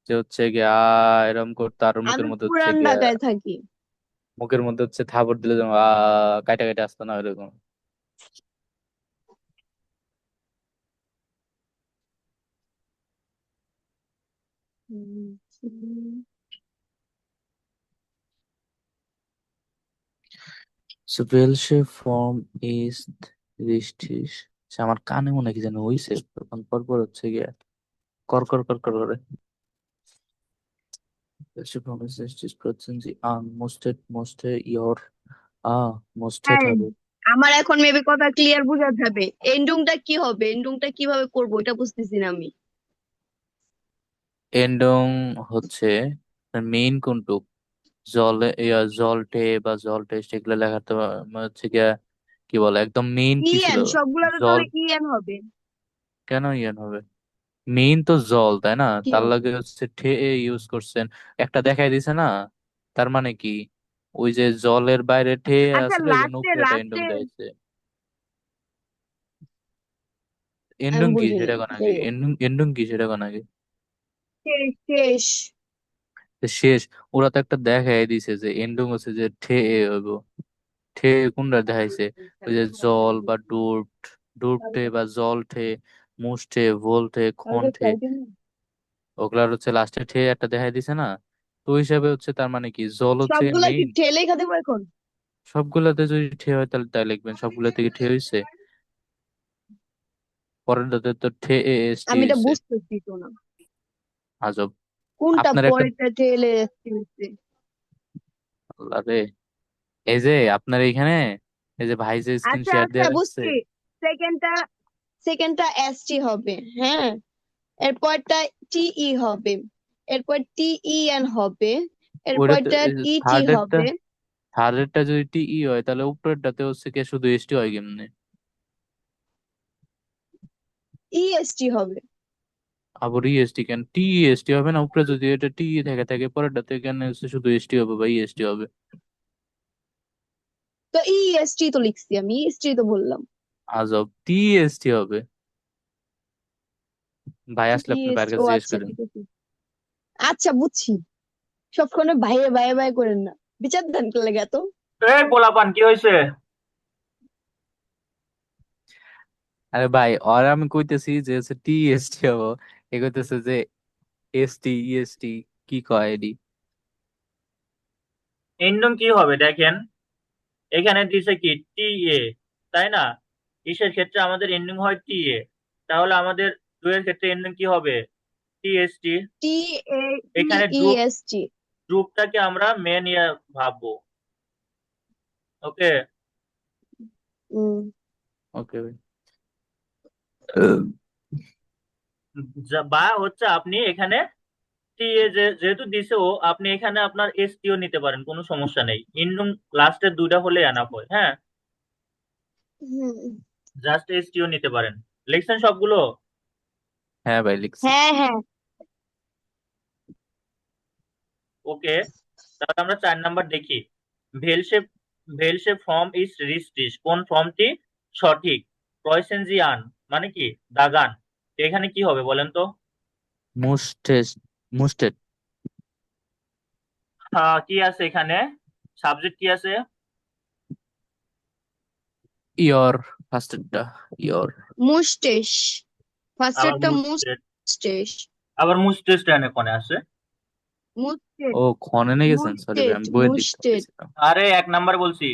যে হচ্ছে গিয়ে এরকম করতো আর মুখের আমি মধ্যে হচ্ছে পুরান গিয়ে, ঢাকায় থাকি। মুখের মধ্যে হচ্ছে থাবড় দিলে যেমন কাইটা কাইটা আসতো না এরকম। So welche Form ist richtig? সে আমার কানে মনে হয় কি যেন হইছে, তখন পরপর হচ্ছে গিয়ে কর কর কর কর করে। Welche Form ist richtig? Benutzen Sie an. Musste your musste হ্যাঁ, হবে। আমার এখন মেবি কথা ক্লিয়ার বোঝা যাবে। এন্ডুংটা কি হবে? এন্ডুংটা কিভাবে করবো এটা বুঝতেছি না আমি। এন্ডং হচ্ছে মেইন কোনটুক, জলে জলটে বা জল টেস্ট এগুলো লেখাতে হচ্ছে গিয়া কি বলে একদম মেইন কি ছিল। ইএন সবগুলাতে জল। তাহলে ইএন হবে? কেন ইয়েন হবে? মেইন তো জল তাই না, কি তার হবে? লাগে হচ্ছে ঠে ইউজ করছেন। একটা দেখাই দিছে না, তার মানে কি ওই যে জলের বাইরে ঠে আচ্ছা, আছে এই জন্য লাস্টে উপরে একটা এন্ডং লাস্টে দিয়েছে। আমি এন্ডং কি বুঝিনি, সেটা কোন আগে, যাই হোক। এন্ডং এন্ডং কি সেটা কোন আগে। শেষ শেষ। তো শেষ, ওরা তো একটা দেখাই দিছে যে এন্ডং হচ্ছে যে ঠে হইব। ঠে কোনটা দেখাইছে? ওই যে জল বা ডুট, ডুটে বা জল ঠে, মুষ্টে, ভোল্টে, খন্ঠে, ওগুলার হচ্ছে লাস্টে ঠে একটা দেখাই দিছে না। তো ওই হিসাবে হচ্ছে তার মানে কি জল হচ্ছে সবগুলা কি মেইন। ঠেলে খাতে পারবো এখন? সবগুলাতে যদি ঠে হয় তাহলে তাই লিখবেন সবগুলা থেকে ঠে হইছে, পরেরটাতে তো ঠে এ এস টি আমি এটা হইছে। বুঝতেছি তো না, আজব। কোনটা আপনার একটা, পরেরটা ঠেলে আসছে। আল্লাহ রে, এই যে আপনার এইখানে এই যে ভাই যে স্ক্রিন আচ্ছা শেয়ার আচ্ছা, দিয়ে রাখছে। বুঝছি। সেকেন্ডটা সেকেন্ডটা এসটি হবে, হ্যাঁ। এরপরটা টিই হবে, এরপর টিইএন হবে, ওইটাতে এরপরটা টিটি থার্ডেরটা, হবে। থার্ডেরটা যদি টি ই হয় তাহলে উপরেরটাতে হচ্ছে কি শুধু এস টি হয় কেমনে? ইএসটি হবে। আবার ই এস টি কেন? টি এস টি হবে না? উপরে যদি এটা টি থেকে থাকে পরেরটাতে কেন হচ্ছে শুধু এস টি হবে বা ই এস টি হবে? তো ইএসটি তো লিখছি, আমি ইএসটি তো বললাম। আজব, টি এস টি হবে। ভাই আসলে আপনার ভাইয়ের ইএসটি, ও কাছে জিজ্ঞেস আচ্ছা করেন। ঠিক আছে। আচ্ছা বুঝছি। সবক্ষণে ভাইয়ে ভাইয়ে ভাই করেন না, বিচার দেন কে লেগে তো। এ পোলাপান কি হয়েছে? আরে ভাই আর আমি কইতেছি যে হচ্ছে টি এস টি হবো, এ কইতেছে যে S T E S T, কি কয় এডি। এন্ডং কি হবে দেখেন, এখানে দিছে কি টি এ, তাই না? ইসের ক্ষেত্রে আমাদের এন্ডিং হয় টি এ, তাহলে আমাদের দুয়ের ক্ষেত্রে এন্ডিং কি হবে? T S T. টি এ টি এখানে ই এস টি। ড্রুপটাকে আমরা মেন ইয়ে ভাববো। ওকে। ওকে ভাই। বা হচ্ছে আপনি এখানে টি এ যেহেতু দিছে ও, আপনি এখানে আপনার এস টিও নিতে পারেন, কোনো সমস্যা নেই। ইন্ডুম লাস্টের দুইটা হলে এনাফ হয়, হ্যাঁ। জাস্ট এস টিও নিতে পারেন। লিখছেন সবগুলো? হ্যাঁ ভাই লিখছি। হ্যাঁ হ্যাঁ। ওকে, তাহলে আমরা 4 নাম্বার দেখি। ভেলশেপ, ভেলশেপ ফর্ম ইজ রিস্টিস, কোন ফর্মটি সঠিক? প্রয়সেনজিয়ান মানে কি? দাগান। তো এখানে কি হবে বলেন তো? মুস্টেড, মুস্টেড। কি আছে এখানে? সাবজেক্ট কি আছে? Year, ফার্স্টেরটা year. মুস্টেশ, আবার ফার্স্টেরটা মুস্টেড, মুস্টেশ। আবার মুস্টেড কোনে আছে? মুস্টেড, ও খনে নিয়ে গেছেন, সরি ভাই মুস্টেড, আমি বইয়ের দিক মুস্টেড। থেকে। আরে 1 নাম্বার বলছি।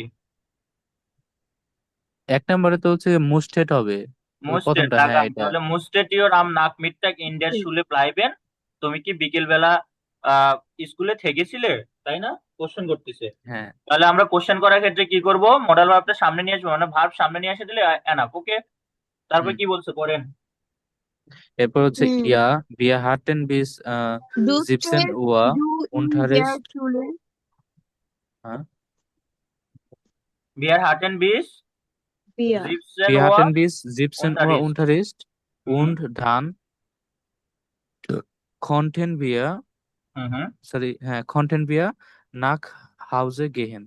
এক নম্বরে তো হচ্ছে মুস্টেড হবে, ওই মুস্টেড প্রথমটা, হ্যাঁ দাগান, এটা। তাহলে মুস্টেড ইওর আম নাক মিটটাক ইন্ডের শুলে প্লাইবেন তুমি কি বিকেল বেলা স্কুলে থেকেছিলে, তাই না? কোশ্চেন করতেছে। হ্যাঁ। তাহলে আমরা কোশ্চেন করার ক্ষেত্রে কি করব, মডেল ভার্বটা সামনে নিয়ে আসবো, মানে ভার্ব সামনে নিয়ে এসে দিলে এনাফ। ওকে, তারপর হুম। কি বলছে করেন। এরপর হচ্ছে হুম ইয়া wir hatten bis ডুস্টে 17 Uhr do in their Unterricht. চুলে হ্যাঁ? বিয়ার হার্টেন বিস বিয়ার জিপসেন Wir ওয়া hatten bis 17 Uhr unterricht। Unterricht হুম und dann konnten wir, হুম হুম হ্যাঁ, konnten wir nach Hause gehen.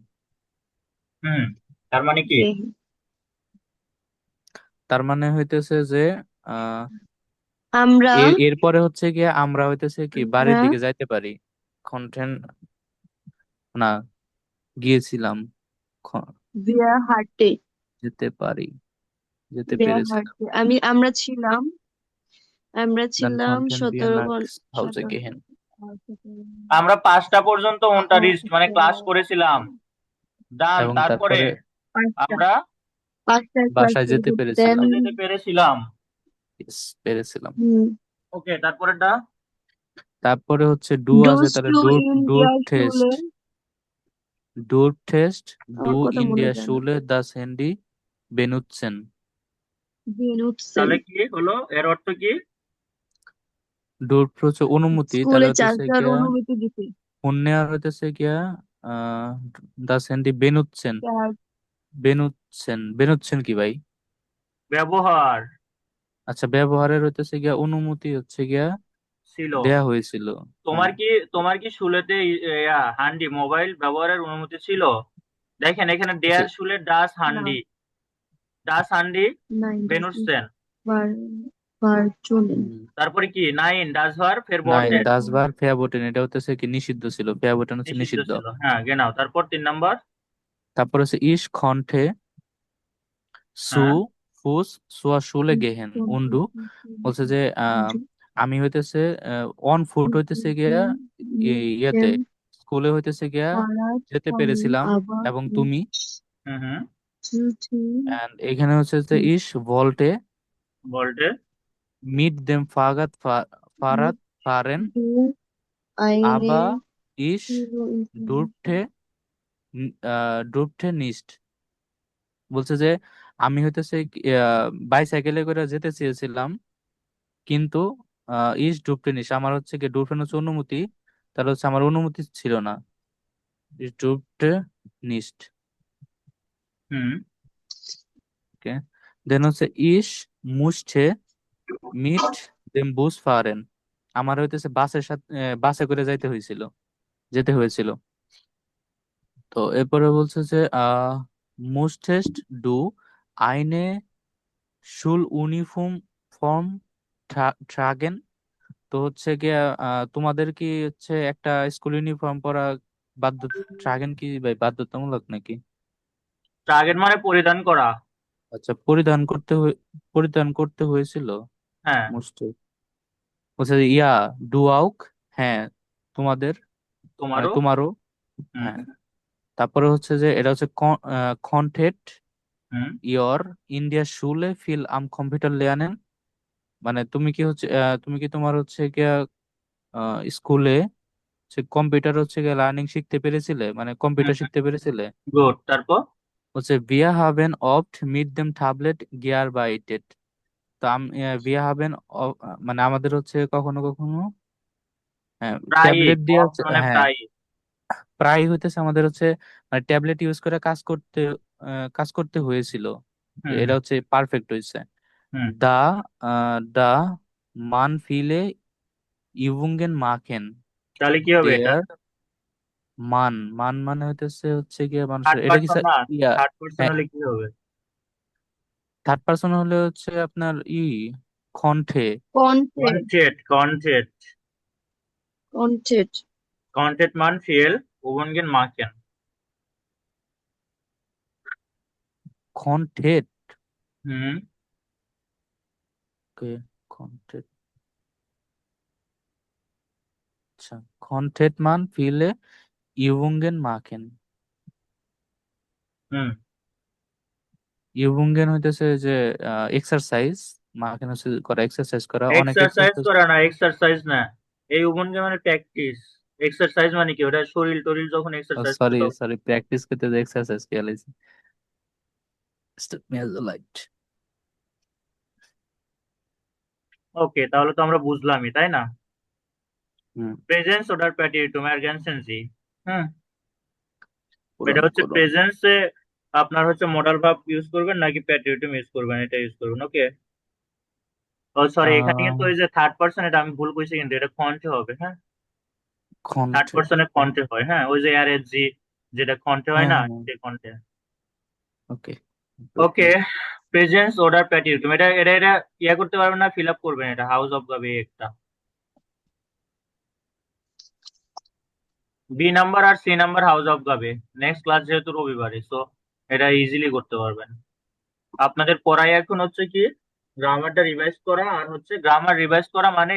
হুম তার মানে কি? তার মানে হইতেছে যে আহ আমরা এরপরে হচ্ছে গিয়ে আমরা হইতেছে কি বাড়ির আমরা দিকে যাইতে পারি। কন্টেন না, গিয়েছিলাম, খ- বিয়ার হার্টে যেতে পারি, যেতে বিয়ার পেরেছিলাম। হার্টে আমরা ছিলাম Dann konnten wir 17 nach ঘন্টা Hause gehen. আমরা 5টা পর্যন্ত unterricht মানে ক্লাস করেছিলাম। ডান, এবং তারপরে তারপরে পাঁচটা আমরা পাঁচটার ক্লাস বাসায় যেতে দেন পেরেছিলাম। ক্লাসে যেতে পেরেছিলাম। Yes, পেরেছিলাম। হুম ওকে, তারপরেরটা। তারপরে হচ্ছে ডু আছে, ডুস তাহলে to do, in do their test, চুলে ডু টেস্ট, ডু আমার কথা মনে ইন্ডিয়া যায় না শুলে দাস হ্যান্ডি বেনুচ্ছেন। বেনুৎসেন তাহলে কি হলো, এর অর্থ কি? ডুর হচ্ছে অনুমতি, তাহলে স্কুলে হইতেছে চার্জার গিয়া অনুমতি দিতে পুণ্যের হইতেছে গিয়া আহ দাস হ্যান্ডি বেনুচ্ছেন। চার্জ বেনুচ্ছেন, বেনুচ্ছেন কি ভাই? ব্যবহার আচ্ছা, ব্যবহারের হইতেছে গিয়া অনুমতি হচ্ছে গিয়া ছিল। দেয়া হয়েছিল। তোমার হ্যাঁ। কি তোমার কি শুলেতে হান্ডি মোবাইল ব্যবহারের অনুমতি ছিল? দেখেন এখানে আচ্ছা। দেয়ার শুলে ডাস না হান্ডি, ডাস হান্ডি নাইন বেনুটসেন। বার বার চলে হুম। তারপরে কি নাইন ডাস ভার ফের নাইন বটেন, দাস বার ফেয়াবোটেন, এটা হচ্ছে কি নিষিদ্ধ ছিল, ফেয়াবোটেন হচ্ছে নিষিদ্ধ নিষিদ্ধ। ছিল। হ্যাঁ, গেনাও। তারপর 3 নাম্বার। তারপর হচ্ছে ইস খন্ঠে সু হ্যাঁ ফুস সুয়া শুলে গেহেন উন্ডু, বলছে যে আমি হইতেছে অন ফুট হইতেছে গিয়া ইয়েতে স্কুলে হইতেছে গিয়া যেতে পেরেছিলাম, আবার এবং তুমি। হুম হুম এন্ড এখানে হচ্ছে যে ইস ভল্টে বলটে মিট দেম ফাগাত ফারাত ফারেন আইনে আবা ইস ডুরঠে ডুরঠে নিস্ট, বলছে যে আমি হইতেছে বাইসাইকেলে করে যেতে চেয়েছিলাম, কিন্তু ইস ডুবতে নিস, আমার হচ্ছে কি ডুবতে হচ্ছে অনুমতি, তাহলে হচ্ছে আমার অনুমতি ছিল না। ইস ডুবতে নিস্ট। হুম ওকে, দেন হচ্ছে ইস মুসছে মিট দেম বুস ফারেন, আমার হইতেছে বাসের সাথে বাসে করে যেতে হয়েছিল। তো এরপরে বলছে যে মুসটেস্ট ডু আইনে শুল ইউনিফর্ম ফর্ম ট্রাগেন, তো হচ্ছে গিয়ে তোমাদের কি হচ্ছে একটা স্কুল ইউনিফর্ম পরা বাধ্য, ট্রাগেন কি ভাই বাধ্যতামূলক নাকি? টার্গেট মানে পরিধান করা। আচ্ছা, পরিধান করতে হয়েছিল। হ্যাঁ, মোস্ট বলছে যে ডু আউক, হ্যাঁ, তোমাদের, মানে তোমারও। তোমারও। হুম হ্যাঁ। তারপরে হচ্ছে যে এটা হচ্ছে কন্টেট হুম ইয়র ইন্ডিয়া শুলে ফিল আম কম্পিউটার লেয়ানেন, মানে তুমি কি হচ্ছে তুমি কি তোমার হচ্ছে গিয়া স্কুলে সে কম্পিউটার হচ্ছে গিয়ে লার্নিং শিখতে পেরেছিলে, মানে হুম কম্পিউটার শিখতে পেরেছিলে। গুড। তারপর হচ্ছে wir haben oft mit dem Tablet gearbeitet, তো wir haben মানে আমাদের হচ্ছে কখনো কখনো, হ্যাঁ, প্রায়ই, ট্যাবলেট দিয়ে অফ হচ্ছে, মানে হ্যাঁ, প্রায়ই। প্রায় হইতেছে আমাদের হচ্ছে মানে ট্যাবলেট ইউজ করে কাজ করতে হয়েছিল। তো হুম এটা হুম হচ্ছে পারফেক্ট হয়েছে। হুম দা দা মান ফিলে ইউবুঙ্গেন মাখেন তাহলে কি হবে এটা? দেয়ার, মান মান মানে হচ্ছে গিয়ে মানুষের, থার্ড এটা কি পারসন না? ইয়া, থার্ড পারসন হ্যাঁ, হলে কি হবে? থার্ড পার্সন হলে হচ্ছে আপনার কণ্ঠে। কন্টেট কনটেট কনটেট কন্টেট কনটেট মান ফিল ওভেনগেন মার্কেন। কণ্ঠেট, হুম ওকে, কণ্ঠেট, আচ্ছা, কণ্ঠেট মান ফিলে ইউবুঙ্গেন মাখেন। হুম ইউবুঙ্গেন হইতেছে যে এক্সারসাইজ, মাখেন হচ্ছে করা, এক্সারসাইজ করা, অনেক এক্সারসাইজ এক্সারসাইজ। করা না, এক্সারসাইজ না, এই উবনকে মানে প্র্যাকটিস, এক্সারসাইজ মানে কি ওটা শরীর টরিল যখন এক্সারসাইজ সরি সরি, প্র্যাকটিস করতে এক্সারসাইজ কে লাইছি। Step me as the light. Okay, তাহলে তো আমরা বুঝলামই তাই না? হুম, প্রেজেন্স ওটার প্যাটিরিটুম অ্যার্গেনসেন্সি। হুম, এটা পূরণ হচ্ছে করুন। প্রেজেন্সে আপনার হচ্ছে মডাল ভার্ব ইউজ করবেন নাকি প্যাটিরিটুম ইউজ করবেন, এটা ইউজ করবেন। ওকে, ও সরি, এখানে আহ কিন্তু ওই যে থার্ড পার্সন, এটা আমি ভুল কইছি, কিন্তু এটা কন্টে হবে। হ্যাঁ, থার্ড কণ্ঠে। পার্সনে কন্টে হয়। হ্যাঁ, ওই যে আর এস জি যেটা কন্টে হয় হ্যাঁ না, হ্যাঁ, সে কন্টে। ওকে। ওকে, প্রেজেন্স অর্ডার প্যাটিরিটুম, এটা এটা এটা ইয়া করতে পারবেন না, ফিল আপ করবেন, এটা হাউস অফ গাবে একটা বি নাম্বার আর সি নাম্বার হাউস অফ গাবে। নেক্সট ক্লাস যেহেতু রবিবারে, সো এটা ইজিলি করতে পারবেন। আপনাদের পড়ায় এখন হচ্ছে কি গ্রামারটা রিভাইজ করা, আর হচ্ছে গ্রামার রিভাইজ করা মানে